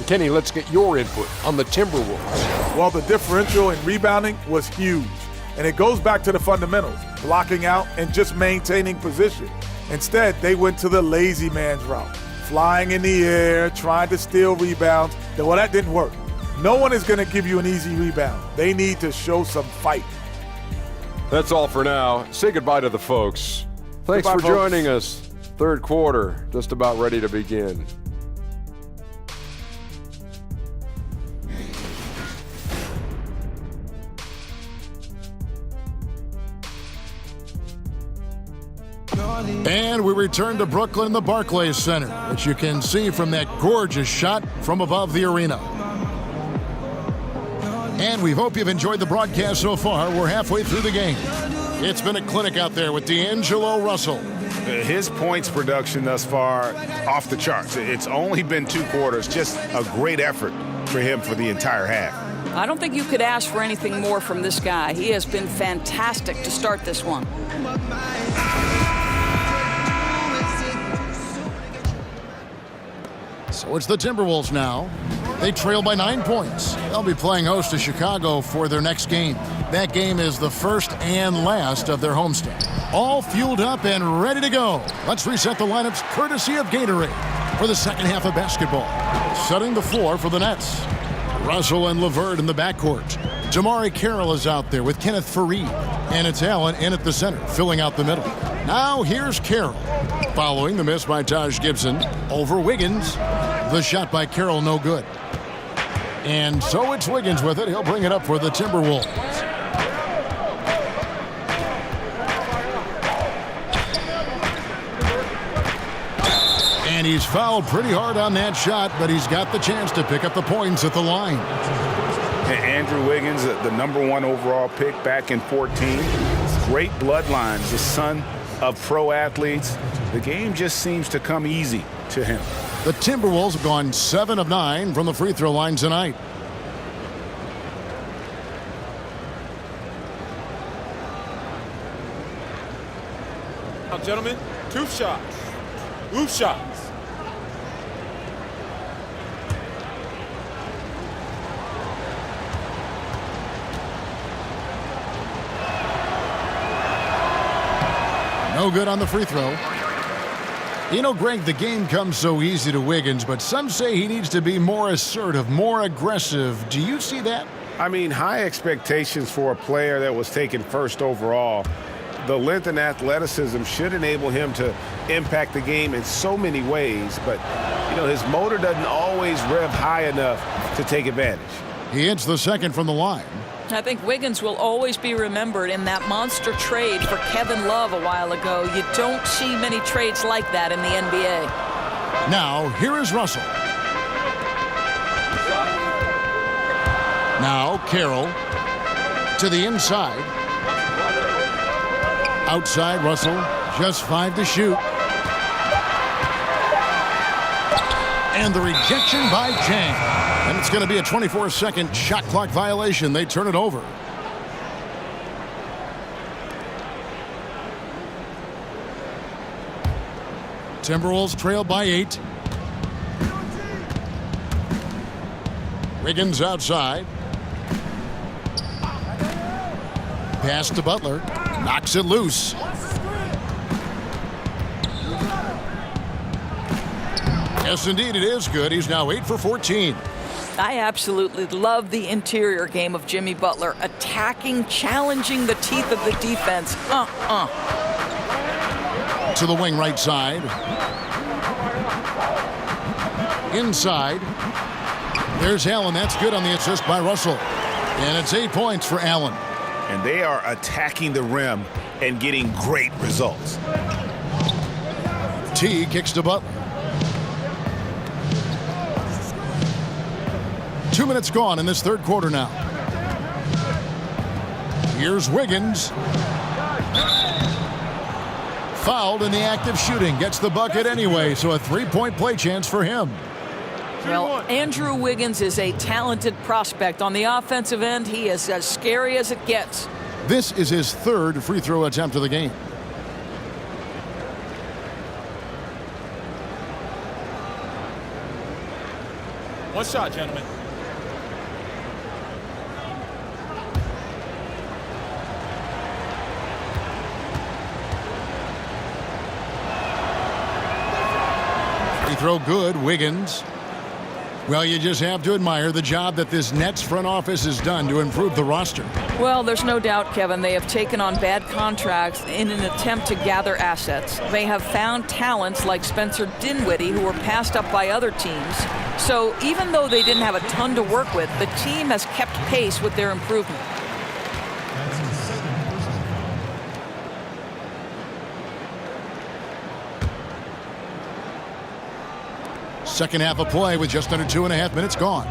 Kenny, let's get your input on the Timberwolves. Well, the differential in rebounding was huge, and it goes back to the fundamentals, blocking out and just maintaining position. Instead, they went to the lazy man's route, flying in the air, trying to steal rebounds. Well, that didn't work. No one is going to give you an easy rebound. They need to show some fight. That's all for now. Say goodbye to the folks. Thanks Goodbye, for joining us. Third quarter, just about ready to begin. And we return to Brooklyn, the Barclays Center, which you can see from that gorgeous shot from above the arena. And we hope you've enjoyed the broadcast so far. We're halfway through the game. It's been a clinic out there with D'Angelo Russell. His points production thus far, off the charts. It's only been 2 quarters. Just a great effort for him for the entire half. I don't think you could ask for anything more from this guy. He has been fantastic to start this one. So it's the Timberwolves now. They trail by 9 points. They'll be playing host to Chicago for their next game. That game is the first and last of their homestand. All fueled up and ready to go. Let's reset the lineups courtesy of Gatorade for the second half of basketball. Setting the floor for the Nets. Russell and LeVert in the backcourt. Jamari Carroll is out there with Kenneth Faried. And it's Allen in at the center, filling out the middle. Now here's Carroll. Following the miss by Taj Gibson over Wiggins. The shot by Carroll no good. And so it's Wiggins with it. He'll bring it up for the Timberwolves. And he's fouled pretty hard on that shot, but he's got the chance to pick up the points at the line. And Andrew Wiggins, the #1 overall pick back in 14. Great bloodlines, the son of pro athletes. The game just seems to come easy to him. The Timberwolves have gone 7 of 9 from the free throw line tonight. Now, gentlemen, 2 shots. 2 shots. No good on the free throw. You know, Greg, the game comes so easy to Wiggins, but some say he needs to be more assertive, more aggressive. Do you see that? I mean, high expectations for a player that was taken first overall. The length and athleticism should enable him to impact the game in so many ways, but, you know, his motor doesn't always rev high enough to take advantage. He hits the second from the line. I think Wiggins will always be remembered in that monster trade for Kevin Love a while ago. You don't see many trades like that in the NBA. Now, here is Russell. Now, Carroll to the inside. Outside, Russell, just 5 to shoot. And the rejection by Chang. And it's going to be a 24-second shot clock violation. They turn it over. Timberwolves trail by 8. Wiggins outside. Pass to Butler. Knocks it loose. Yes, indeed, it is good. He's now 8 for 14. I absolutely love the interior game of Jimmy Butler. Attacking, challenging the teeth of the defense. To the wing right side. Inside. There's Allen. That's good on the assist by Russell. And it's 8 points for Allen. And they are attacking the rim and getting great results. T kicks to Butler. 2 minutes gone in this third quarter now. Here's Wiggins. Fouled in the act of shooting. Gets the bucket anyway, so a 3-point play chance for him. Well, Andrew Wiggins is a talented prospect. On the offensive end, he is as scary as it gets. This is his 3rd free throw attempt of the game. One shot, gentlemen. Free throw good, Wiggins. Well, you just have to admire the job that this Nets front office has done to improve the roster. Well, there's no doubt, Kevin, they have taken on bad contracts in an attempt to gather assets. They have found talents like Spencer Dinwiddie who were passed up by other teams. So even though they didn't have a ton to work with, the team has kept pace with their improvement. Second half of play with just under 2.5 minutes gone.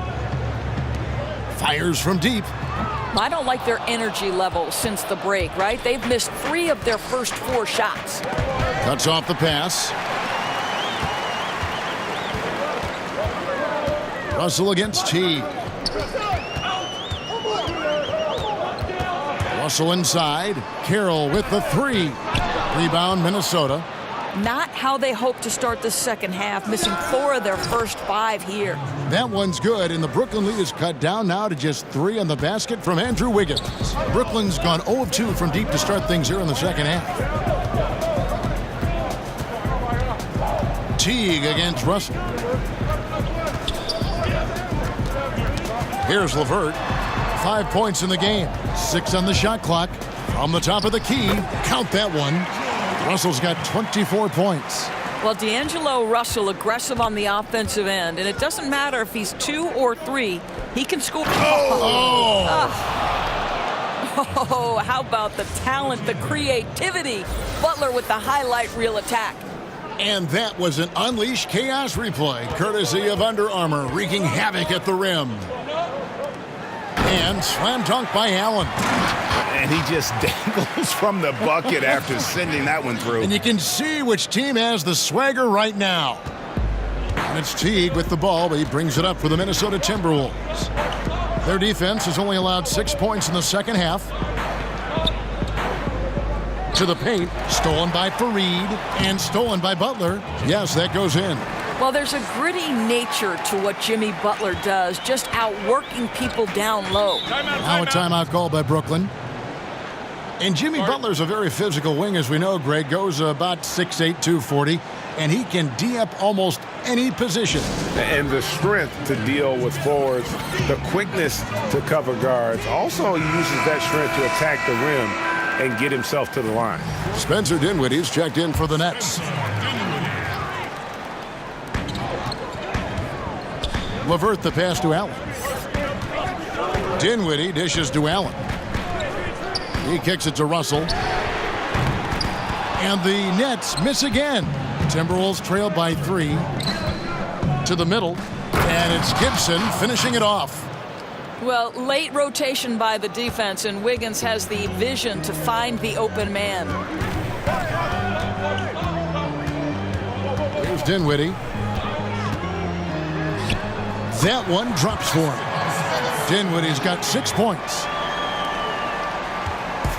Fires from deep. I don't like their energy level since the break, right? They've missed 3 of their first 4 shots. Cuts off the pass. Russell against T. Russell inside. Carroll with the 3. Rebound, Minnesota. Not how they hope to start the second half, missing 4 of their first 5 here. That one's good, and the Brooklyn lead is cut down now to just 3 on the basket from Andrew Wiggins. Brooklyn's gone 0 of 2 from deep to start things here in the second half. Teague against Russell. Here's LeVert. 5 points in the game. 6 on the shot clock. From the top of the key. Count that one. Russell's got 24 points. Well, D'Angelo Russell aggressive on the offensive end, and it doesn't matter if he's 2 or 3, he can score. Oh, how about the talent, the creativity? Butler with the highlight reel attack. And that was an Unleash Chaos replay, courtesy of Under Armour, wreaking havoc at the rim. And slam dunk by Allen. And he just dangles from the bucket after sending that one through. And you can see which team has the swagger right now. And it's Teague with the ball, but he brings it up for the Minnesota Timberwolves. Their defense has only allowed 6 points in the second half. To the paint, stolen by Fareed, and stolen by Butler. Yes, that goes in. Well, there's a gritty nature to what Jimmy Butler does, just outworking people down low. Now a timeout call by Brooklyn. And Jimmy Butler's a very physical wing, as we know, Greg. Goes about 6'8", 240, and he can D up almost any position. And the strength to deal with forwards, the quickness to cover guards. Also, he uses that strength to attack the rim and get himself to the line. Spencer Dinwiddie's checked in for the Nets. LeVert the pass to Allen. Dinwiddie dishes to Allen. He kicks it to Russell. And the Nets miss again. Timberwolves trail by 3. To the middle. And it's Gibson finishing it off. Well, late rotation by the defense, and Wiggins has the vision to find the open man. Here's Dinwiddie. That one drops for him. Dinwiddie's got 6 points.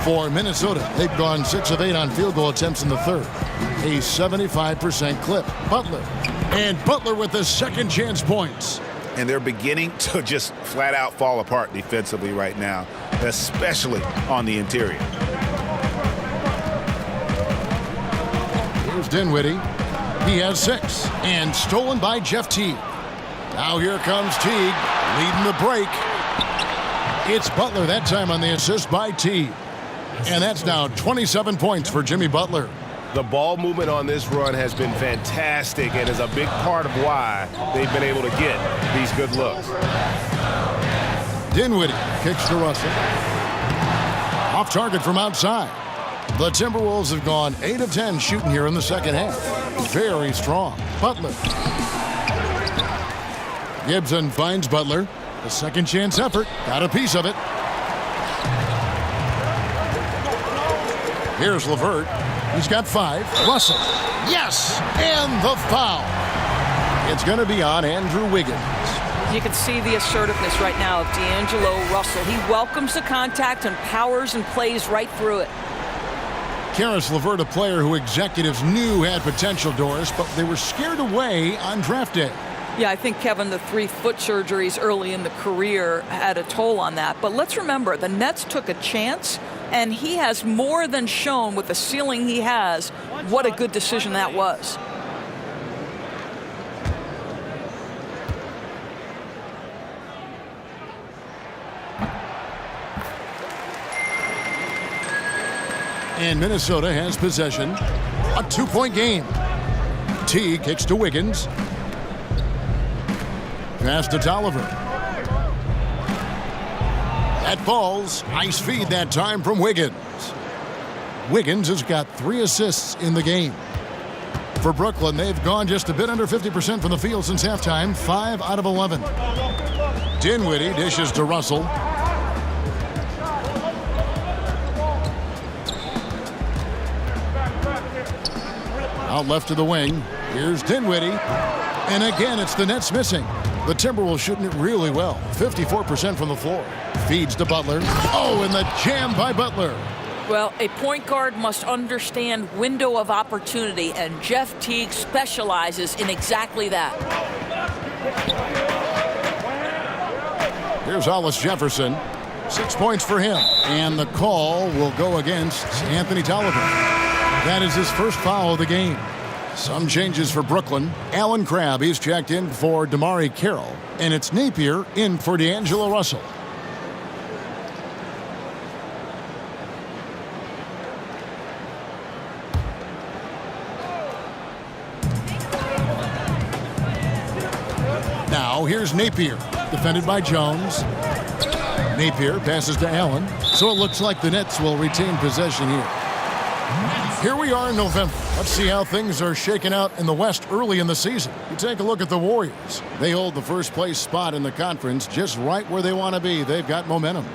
For Minnesota, they've gone 6 of 8 on field goal attempts in the third. A 75% clip. Butler. And Butler with the second chance points. And they're beginning to just flat out fall apart defensively right now, especially on the interior. Here's Dinwiddie. He has 6. And stolen by Jeff Teague. Now here comes Teague, leading the break. It's Butler that time on the assist by Teague. And that's now 27 points for Jimmy Butler. The ball movement on this run has been fantastic and is a big part of why they've been able to get these good looks. Dinwiddie kicks to Russell. Off target from outside. The Timberwolves have gone 8 of 10 shooting here in the second half. Very strong. Butler. Gibson finds Butler. The second chance effort. Got a piece of it. Here's LeVert. He's got 5. Russell. Yes! And the foul. It's going to be on Andrew Wiggins. You can see the assertiveness right now of D'Angelo Russell. He welcomes the contact and powers and plays right through it. Karis LeVert, a player who executives knew had potential, Doris, but they were scared away on draft day. Yeah, I think, Kevin, the 3 foot surgeries early in the career had a toll on that. But let's remember, the Nets took a chance, and he has more than shown with the ceiling he has what a good decision that was. And Minnesota has possession. A 2-point game. T kicks to Wiggins. Pass to Tolliver. That falls. Nice feed that time from Wiggins. Wiggins has got 3 assists in the game. For Brooklyn, they've gone just a bit under 50% from the field since halftime. 5 out of 11. Dinwiddie dishes to Russell. Out left to the wing. Here's Dinwiddie. And again, it's the Nets missing. The Timberwolves shooting it really well. 54% from the floor. Feeds to Butler. Oh, and the jam by Butler. Well, a point guard must understand window of opportunity, and Jeff Teague specializes in exactly that. Here's Hollis Jefferson. 6 points for him. And the call will go against Anthony Tolliver. That is his first foul of the game. Some changes for Brooklyn. Alan Crabb, he's checked in for Damari Carroll. And it's Napier in for D'Angelo Russell. Now here's Napier, defended by Jones. Napier passes to Allen, so it looks like the Nets will retain possession here. Here we are in November. Let's see how things are shaking out in the West early in the season. You take a look at the Warriors. They hold the first place spot in the conference just right where they want to be. They've got momentum.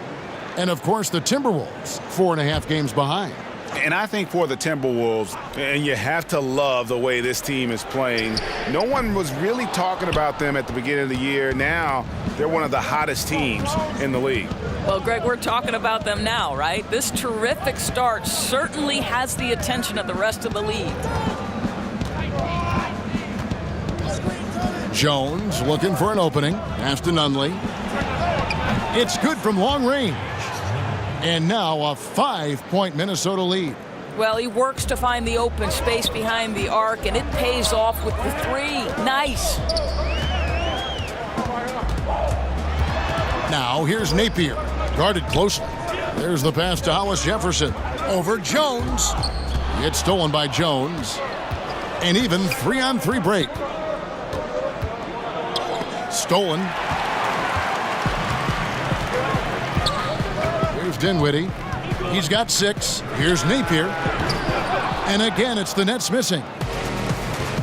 And of course the Timberwolves, 4.5 games behind. And I think for the Timberwolves, and you have to love the way this team is playing. No one was really talking about them at the beginning of the year. Now they're one of the hottest teams in the league. Well, Greg, we're talking about them now, right? This terrific start certainly has the attention of the rest of the league. Jones looking for an opening. Pass to Nunley. It's good from long range. And now a 5-point Minnesota lead. Well, he works to find the open space behind the arc, and it pays off with the three. Nice. Now here's Napier, guarded closely. There's the pass to Hollis Jefferson. Over Jones. It's stolen by Jones. And even 3-on-3 break. Stolen. Here's Dinwiddie. He's got 6. Here's Napier. And again, it's the Nets missing.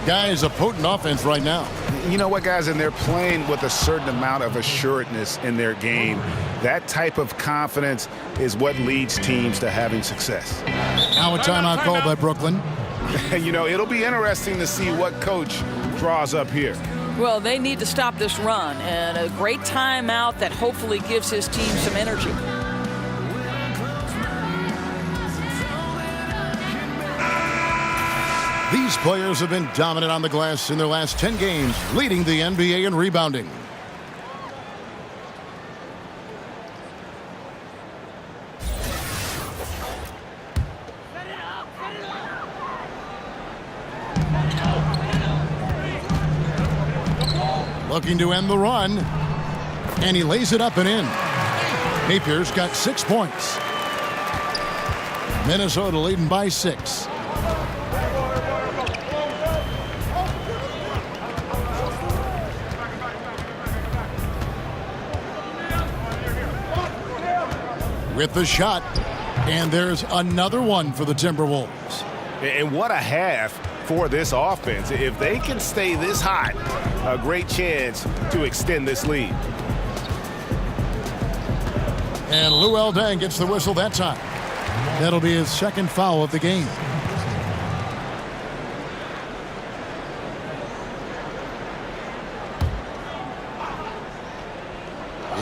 Guys, a potent offense right now. You know what, guys? And they're playing with a certain amount of assuredness in their game. That type of confidence is what leads teams to having success. Now a timeout called by Brooklyn. You know, it'll be interesting to see what coach draws up here. Well, they need to stop this run, and a great timeout that hopefully gives his team some energy. These players have been dominant on the glass in their last 10 games, leading the NBA in rebounding. Looking to end the run, and he lays it up and in. Napier's got 6 points. Minnesota leading by 6. With the shot, and there's another one for the Timberwolves. And what a half for this offense. If they can stay this hot, a great chance to extend this lead. And Luol Deng gets the whistle that time. That'll be his second foul of the game.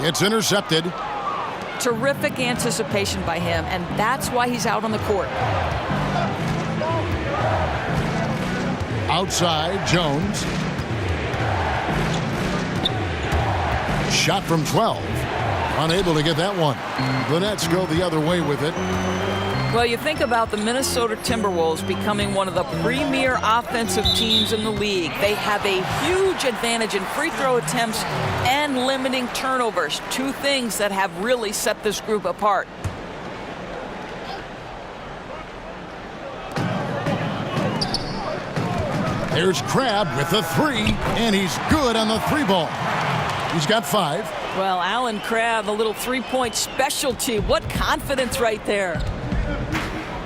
It's intercepted. Terrific anticipation by him, and that's why he's out on the court. Outside, Jones. Shot from 12. Unable to get that one. The Nets go the other way with it. Well, you think about the Minnesota Timberwolves becoming one of the premier offensive teams in the league. They have a huge advantage in free throw attempts and limiting turnovers. 2 things that have really set this group apart. There's Crabb with the 3, and he's good on the 3 ball. He's got 5. Well, Alan Crabb, a little 3-point specialty. What confidence right there.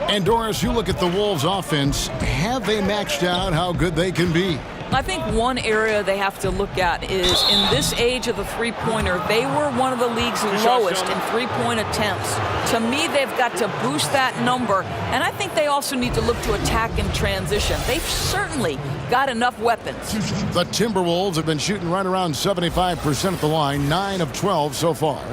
And Doris, you look at the Wolves offense. Have they maxed out how good they can be? I think one area they have to look at is in this age of the three-pointer, they were one of the league's lowest in three-point attempts. To me, they've got to boost that number, and I think they also need to look to attack in transition. They've certainly got enough weapons. The Timberwolves have been shooting right around 75% at the line, 9 of 12 so far.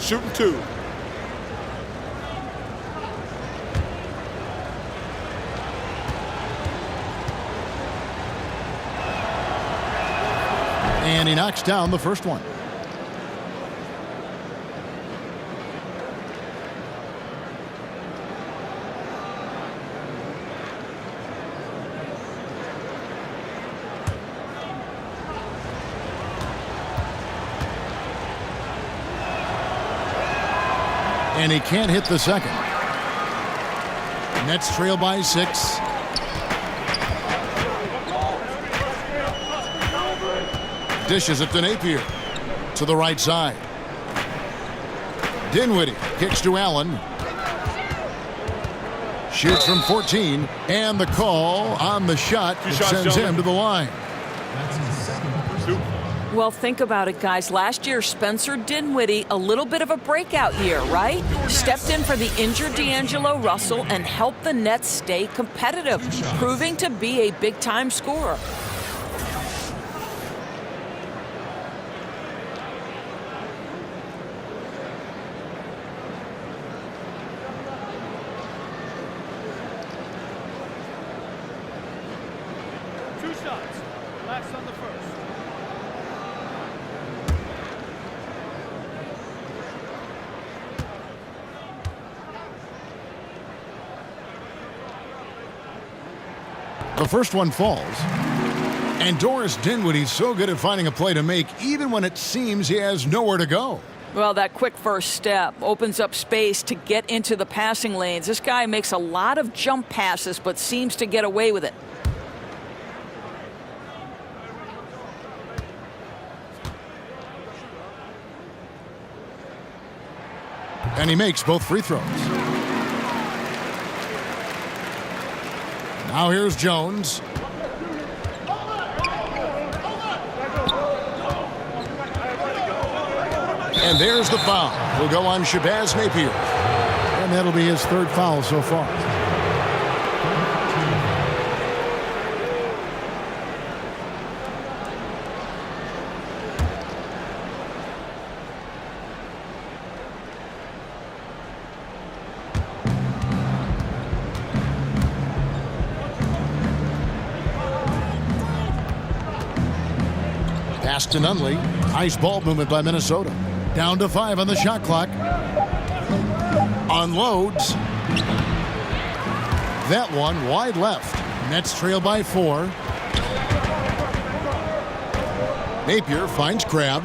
Shooting 2. And he knocks down the first one. And he can't hit the second. Nets trail by 6. Dishes it to Napier. To the right side. Dinwiddie kicks to Allen. Shoots from 14. And the call on the shot sends him to the line. Well, think about it, guys. Last year, Spencer Dinwiddie, a little bit of a breakout year, right? Stepped in for the injured D'Angelo Russell and helped the Nets stay competitive, proving to be a big-time scorer. The first one falls. And Doris Dinwiddie's so good at finding a play to make, even when it seems he has nowhere to go. Well, that quick first step opens up space to get into the passing lanes. This guy makes a lot of jump passes, but seems to get away with it. And he makes both free throws. Now here's Jones. And there's the foul. Will go on Shabazz Napier. And that'll be his third foul so far. Pass to Nunley. Nice ball movement by Minnesota. Down to 5 on the shot clock. Unloads. That one wide left. Nets trail by 4. Napier finds Crabbe.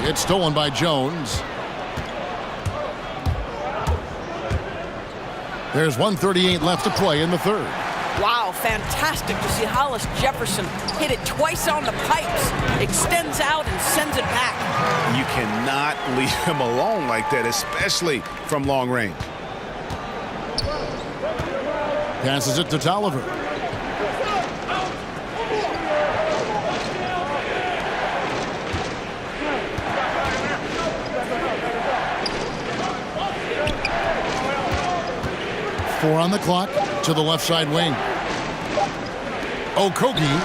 It's stolen by Jones. There's 1:38 left to play in the third. Wow, fantastic to see Hollis Jefferson hit it twice on the pipes. Extends out and sends it back. You cannot leave him alone like that, especially from long range. Passes it to Tolliver. Four on the clock to the left side wing. Okogie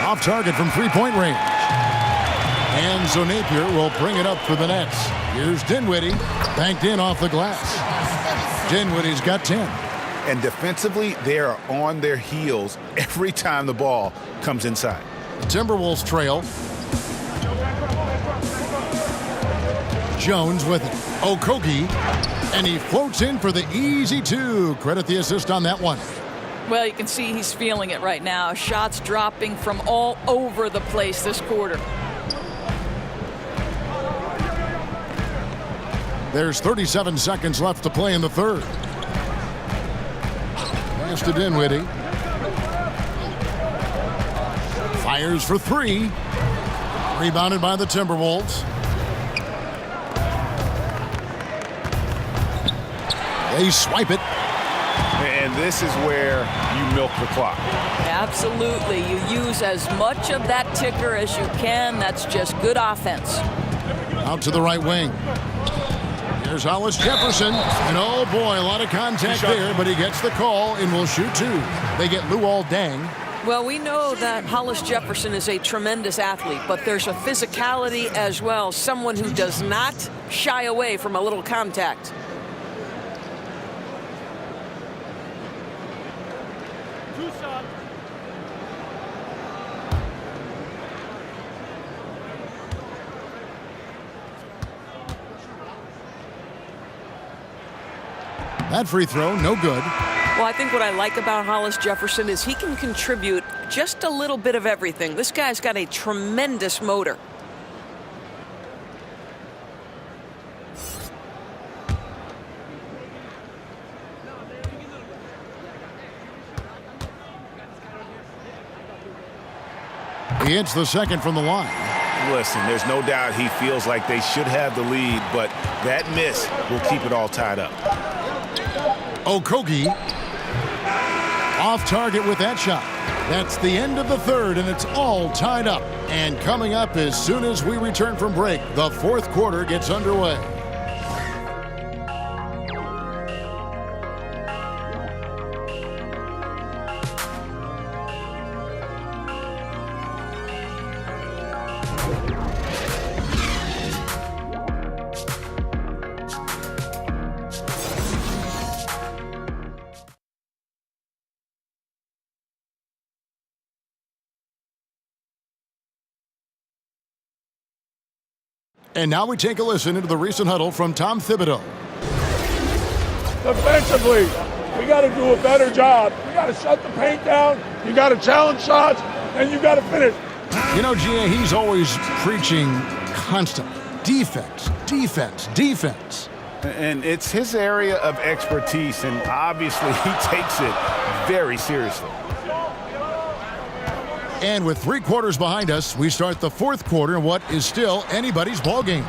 off target from three-point range. And so Napier will bring it up for the Nets. Here's Dinwiddie, banked in off the glass. Dinwiddie's got 10. And defensively, they are on their heels every time the ball comes inside. The Timberwolves trail. Jones with it. Okogie. And he floats in for the easy 2. Credit the assist on that one. Well, you can see he's feeling it right now. Shots dropping from all over the place this quarter. There's 37 seconds left to play in the third. Pass to Dinwiddie. Fires for 3. Rebounded by the Timberwolves. They swipe it. And this is where you milk the clock. Absolutely. You use as much of that ticker as you can. That's just good offense. Out to the right wing. Here's Hollis Jefferson. And oh boy, a lot of contact there, but he gets the call and will shoot 2. They get Luol Deng. Well, we know that Hollis Jefferson is a tremendous athlete, but there's a physicality as well. Someone who does not shy away from a little contact. That free throw, no good. Well, I think what I like about Hollis Jefferson is he can contribute just a little bit of everything. This guy's got a tremendous motor. He hits the second from the line. Listen, there's no doubt he feels like they should have the lead, but that miss will keep it all tied up. Okogie off target with that shot. That's the end of the third, and it's all tied up. And coming up as soon as we return from break, the fourth quarter gets underway. And now we take a listen into the recent huddle from Tom Thibodeau. Defensively, we got to do a better job. We got to shut the paint down. You got to challenge shots, and you got to finish. You know, G.A., he's always preaching constant defense, defense, defense. And it's his area of expertise, and obviously he takes it very seriously. And with 3 quarters behind us, we start the fourth quarter in what is still anybody's ballgame.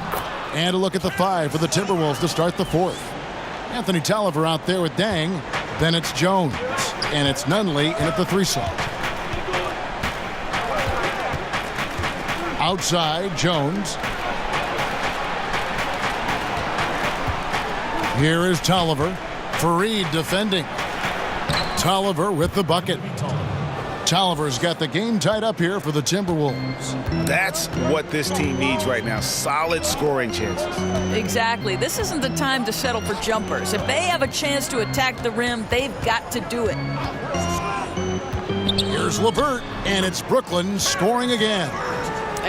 And a look at the 5 for the Timberwolves to start the fourth. Anthony Tolliver out there with Dang. Then it's Jones. And it's Nunley in at the 3 slot. Outside, Jones. Here is Tolliver. Fareed defending. Tolliver with the bucket. Tolliver's got the game tied up here for the Timberwolves. That's what this team needs right now, solid scoring chances. Exactly. This isn't the time to settle for jumpers. If they have a chance to attack the rim, they've got to do it. Here's LeVert, and it's Brooklyn scoring again.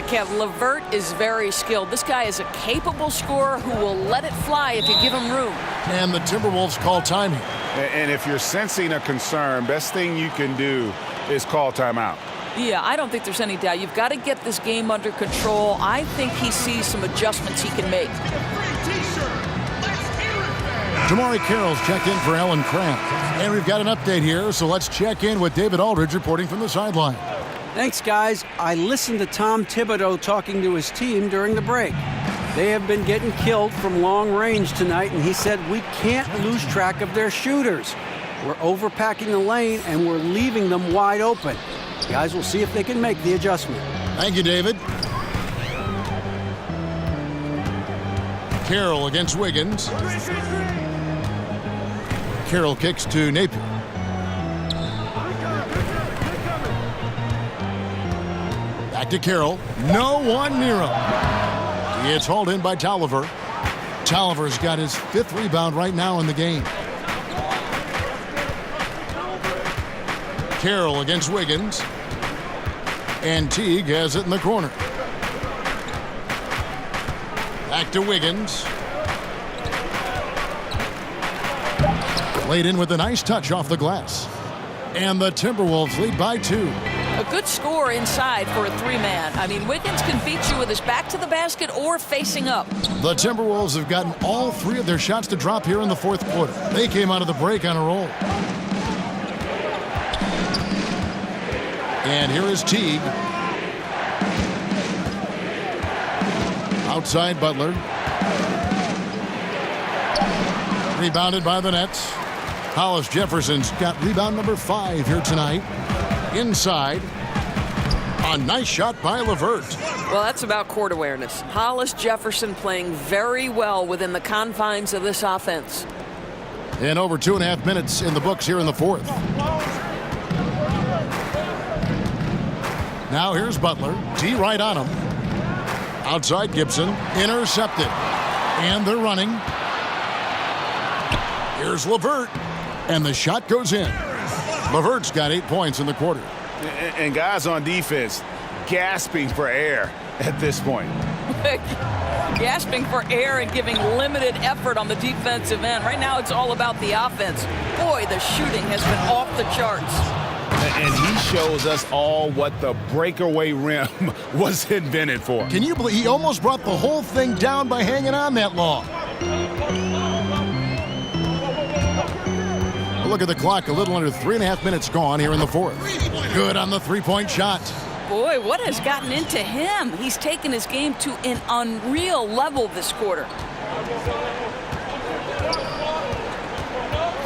Kev, LeVert is very skilled. This guy is a capable scorer who will let it fly if you give him room. And the Timberwolves call timing. And if you're sensing a concern, best thing you can do is call timeout. Yeah, I don't think there's any doubt. You've got to get this game under control. I think he sees some adjustments he can make. Damari Carroll's checked in for Alan Craft. And we've got an update here, so let's check in with David Aldridge reporting from the sideline. Thanks, guys. I listened to Tom Thibodeau talking to his team during the break. They have been getting killed from long range tonight, and he said we can't lose track of their shooters. We're overpacking the lane, and we're leaving them wide open. Guys, we'll see if they can make the adjustment. Thank you, David. Carroll against Wiggins. Carroll kicks to Napier. Back to Carroll. No one near him. It's hauled in by Tolliver. Tolliver's got his 5th rebound right now in the game. Carroll against Wiggins. And Teague has it in the corner. Back to Wiggins. Laid in with a nice touch off the glass. And the Timberwolves lead by 2. A good score inside for a 3-man. I mean, Wiggins can beat you with his back to the basket or facing up. The Timberwolves have gotten all 3 of their shots to drop here in the fourth quarter. They came out of the break on a roll. And here is Teague. Outside Butler. Rebounded by the Nets. Hollis Jefferson's got rebound number 5 here tonight. Inside. A nice shot by LeVert. Well, that's about court awareness. Hollis Jefferson playing very well within the confines of this offense. And over 2.5 minutes in the books here in the fourth. Now here's Butler. D right on him. Outside Gibson. Intercepted. And they're running. Here's LeVert. And the shot goes in. LeVert's got 8 points in the quarter. And guys on defense gasping for air at this point. Gasping for air and giving limited effort on the defensive end. Right now it's all about the offense. Boy, the shooting has been off the charts. And he shows us all what the breakaway rim was invented for. Can you believe he almost brought the whole thing down by hanging on that long? Look at the clock, a little under 3.5 minutes gone here in the fourth. Good on the 3-point shot. Boy, what has gotten into him? He's taken his game to an unreal level this quarter.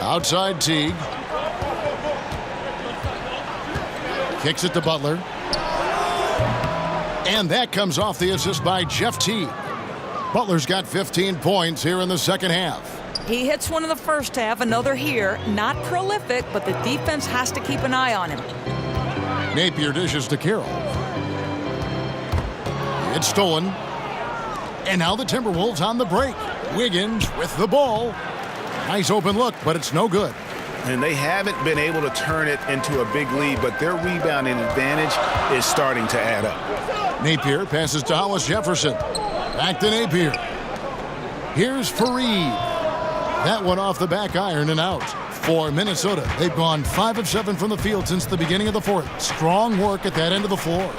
Outside Teague. Kicks it to Butler. And that comes off the assist by Jeff Teague. Butler's got 15 points here in the second half. He hits one in the first half, another here. Not prolific, but the defense has to keep an eye on him. Napier dishes to Carroll. It's stolen. And now the Timberwolves on the break. Wiggins with the ball. Nice open look, but it's no good. And they haven't been able to turn it into a big lead, but their rebounding advantage is starting to add up. Napier passes to Hollis Jefferson. Back to Napier. Here's Fareed. That one off the back iron and out. For Minnesota, they've gone 5 of 7 from the field since the beginning of the fourth. Strong work at that end of the floor.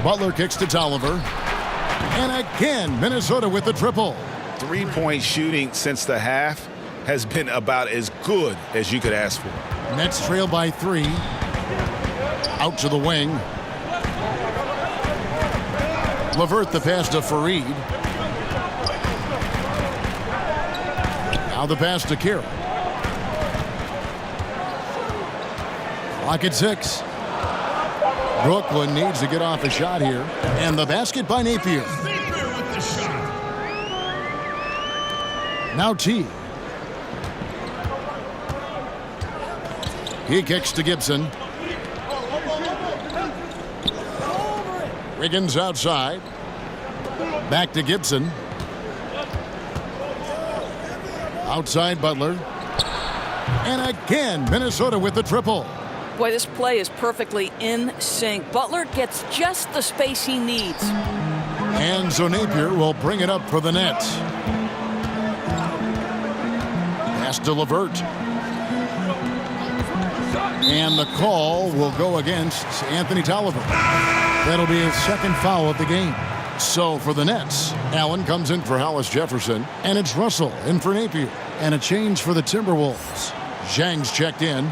Butler kicks to Tolliver. And again, Minnesota with the triple. 3-point shooting since the half has been about as good as you could ask for. Nets trail by 3. Out to the wing. LeVert the pass to Fareed. Now the pass to Carroll. Clock at 6. Brooklyn needs to get off a shot here. And the basket by Napier. Now T. He kicks to Gibson. Wiggins outside. Back to Gibson. Outside Butler. And again, Minnesota with the triple. Boy, this play is perfectly in sync. Butler gets just the space he needs. And so Napier will bring it up for the Nets. Pass to LeVert. And the call will go against Anthony Tolliver. That'll be his second foul of the game. So for the Nets, Allen comes in for Hollis Jefferson, and it's Russell in for Napier. And a change for the Timberwolves. Zhang's checked in.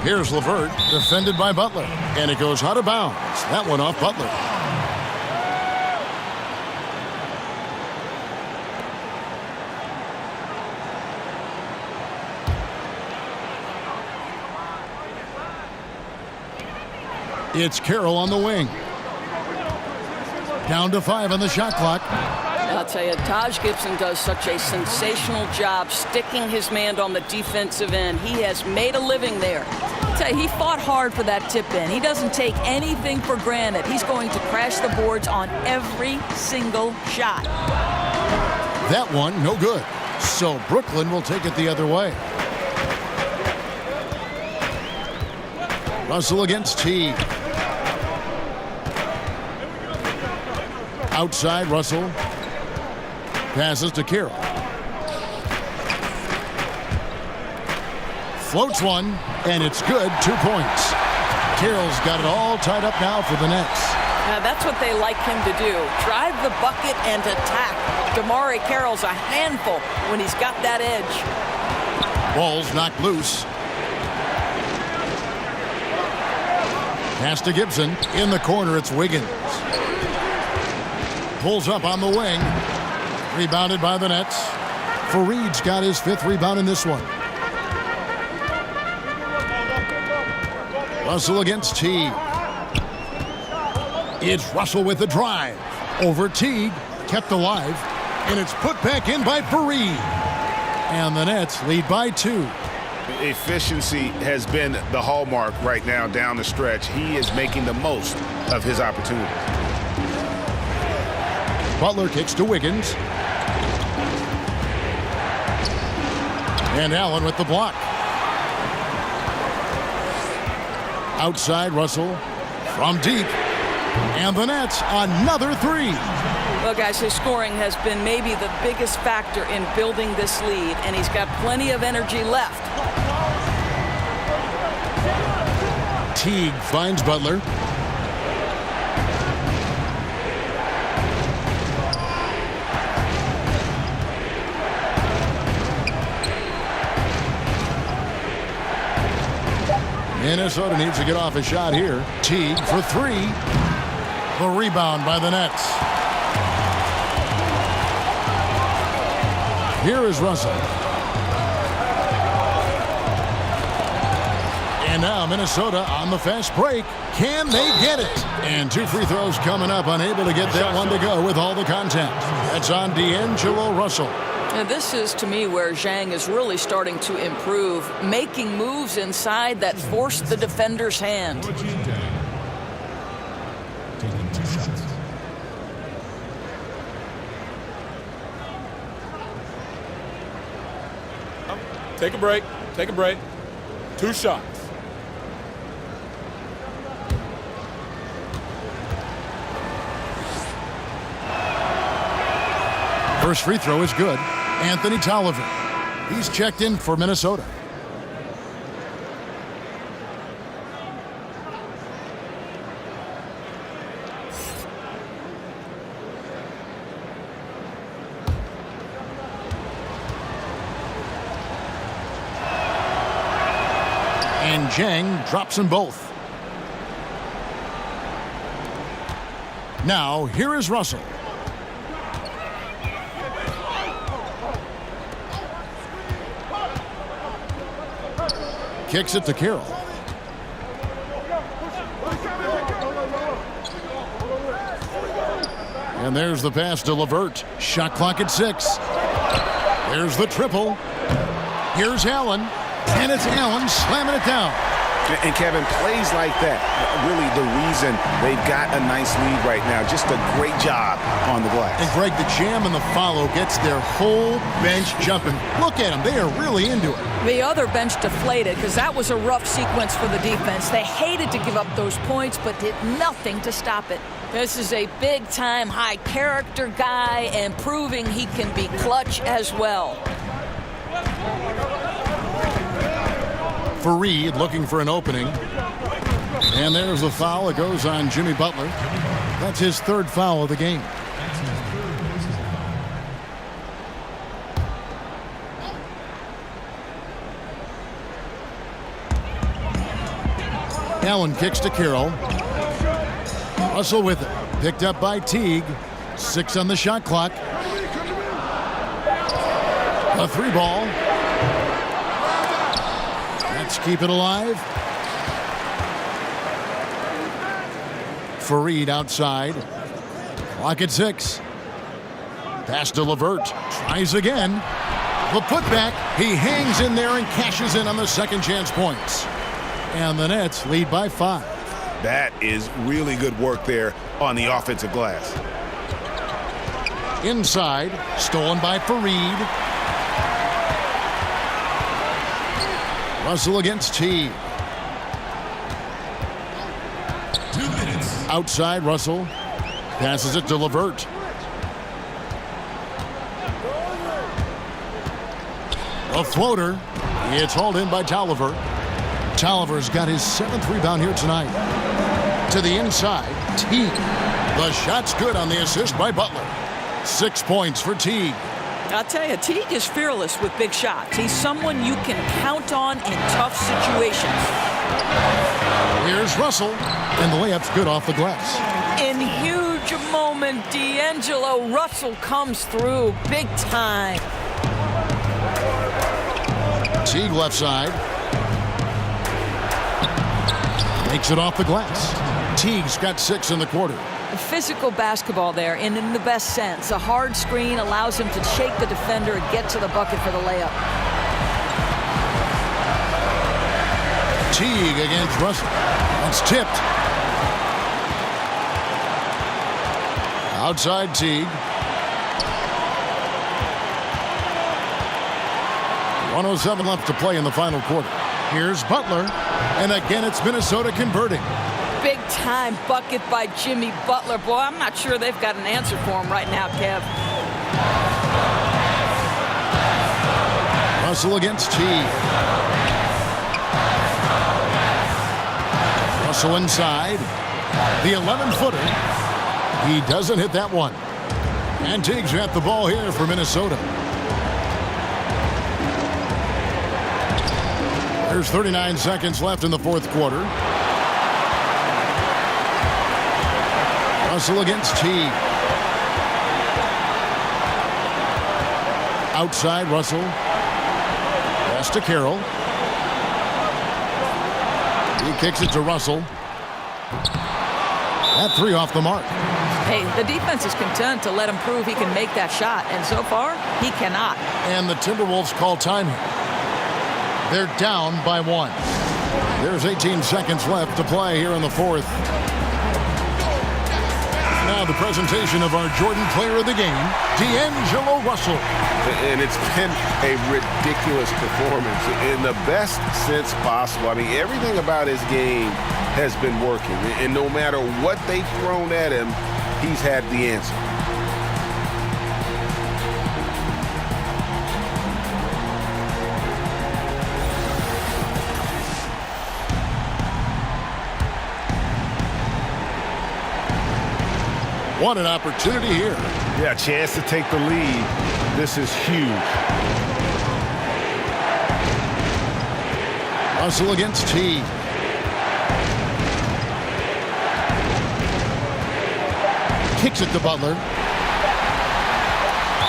Here's LeVert, defended by Butler. And it goes out of bounds. That one off Butler. It's Carroll on the wing. Down to 5 on the shot clock. I'll tell you, Taj Gibson does such a sensational job sticking his man on the defensive end. He has made a living there. I'll tell you, he fought hard for that tip in. He doesn't take anything for granted. He's going to crash the boards on every single shot. That one, no good. So Brooklyn will take it the other way. Russell against Teague. Outside, Russell. Passes to Carroll. Floats one, and it's good. 2 points. Carroll's got it all tied up now for the Nets. Now that's what they like him to do. Drive the bucket and attack. DeMarre Carroll's a handful when he's got that edge. Ball's knocked loose. Pass to Gibson. In the corner, it's Wiggins. Pulls up on the wing. Rebounded by the Nets. Fareed's got his 5th rebound in this one. Russell against Teague. It's Russell with the drive. Over Teague. Kept alive. And it's put back in by Fareed. And the Nets lead by 2. Efficiency has been the hallmark right now down the stretch. He is making the most of his opportunities. Butler kicks to Wiggins. And Allen with the block. Outside, Russell from deep. And the Nets, another 3. Well, guys, his scoring has been maybe the biggest factor in building this lead, and he's got plenty of energy left. Teague finds Butler. Minnesota needs to get off a shot here. Teague for three. The rebound by the Nets. Here is Russell. And now Minnesota on the fast break. Can they get it? And 2 free throws coming up. Unable to get that one to go with all the contact. That's on D'Angelo Russell. And this is, to me, where Zhang is really starting to improve, making moves inside that forced the defender's hand. Taking 2 shots. Take a break. Take a break. 2 shots. First free throw is good. Anthony Tolliver. He's checked in for Minnesota. And Zhang drops them both. Now, here is Russell. Kicks it to Carroll. And there's the pass to LeVert. Shot clock at 6. There's the triple. Here's Allen. And it's Allen slamming it down. And Kevin, plays like that, really the reason they've got a nice lead right now. Just a great job on the glass. And Greg, the jam and the follow gets their whole bench jumping. Look at them. They are really into it. The other bench deflated because that was a rough sequence for the defense. They hated to give up those points, but did nothing to stop it. This is a big-time, high-character guy and proving he can be clutch as well. Fareed looking for an opening. And there's the foul. It goes on Jimmy Butler. That's his 3rd foul of the game. Allen kicks to Carroll. Russell with it. Picked up by Teague. 6 on the shot clock. A 3 ball. Let's keep it alive. Fareed outside. Clock at 6. Pass to LeVert. Tries again. The putback. He hangs in there and cashes in on the second chance points. And the Nets lead by 5. That is really good work there on the offensive glass. Inside. Stolen by Fareed. Russell against Teague. 2 minutes. Outside, Russell. Passes it to LeVert. A floater. It's hauled in by Tolliver. Tolliver's got his 7th rebound here tonight. To the inside, Teague. The shot's good on the assist by Butler. 6 points for Teague. I'll tell you, Teague is fearless with big shots. He's someone you can count on in tough situations. Here's Russell, and the layup's good off the glass. In huge moment, D'Angelo Russell comes through big time. Teague left side. Makes it off the glass. Teague's got 6 in the quarter. Physical basketball there, and in the best sense. A hard screen allows him to shake the defender and get to the bucket for the layup. Teague against Russell. That's tipped. Outside Teague. 1:07 left to play in the final quarter. Here's Butler, and again it's Minnesota converting. Big-time bucket by Jimmy Butler. Boy, I'm not sure they've got an answer for him right now, Kev. Russell against Teague. Russell inside. The 11-footer. He doesn't hit that one. And Teague's got the ball here for Minnesota. There's 39 seconds left in the fourth quarter. Russell against Teague. Outside, Russell. Pass to Carroll. He kicks it to Russell. That three off the mark. Hey, the defense is content to let him prove he can make that shot, and so far, he cannot. And the Timberwolves call time here. They're down by 1. There's 18 seconds left to play here in the fourth. Now the presentation of our Jordan Player of the Game, D'Angelo Russell. And it's been a ridiculous performance in the best sense possible. I mean, everything about his game has been working. And no matter what they've thrown at him, he's had the answer. What an opportunity here. Yeah, chance to take the lead. This is huge. Russell against Teague. Kicks it to Butler.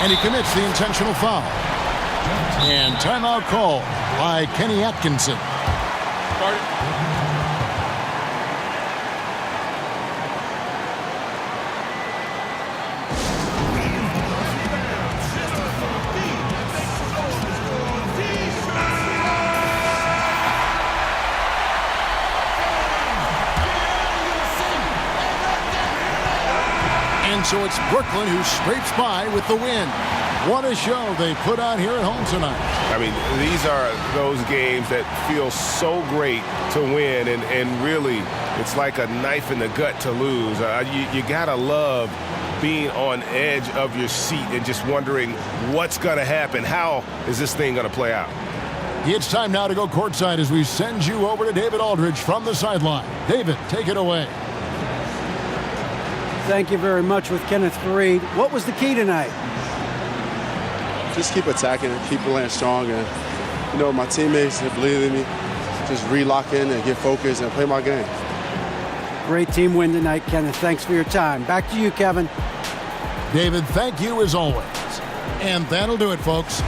And he commits the intentional foul. And timeout call by Kenny Atkinson. So it's Brooklyn who scrapes by with the win. What a show they put on here at home tonight. I mean, these are those games that feel so great to win, and really, it's like a knife in the gut to lose. You gotta love being on edge of your seat and just wondering what's gonna happen. How is this thing gonna play out? It's time now to go courtside as we send you over to David Aldridge from the sideline. David, take it away. Thank you very much with Kenneth Fareed. What was the key tonight? Just keep attacking and keep playing strong. And, you know, my teammates have believed in me. Just relock in and get focused and play my game. Great team win tonight, Kenneth. Thanks for your time. Back to you, Kevin. David, thank you as always. And that'll do it, folks.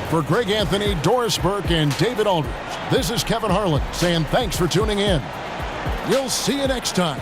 For Greg Anthony, Doris Burke, and David Aldridge, this is Kevin Harlan saying thanks for tuning in. We'll see you next time.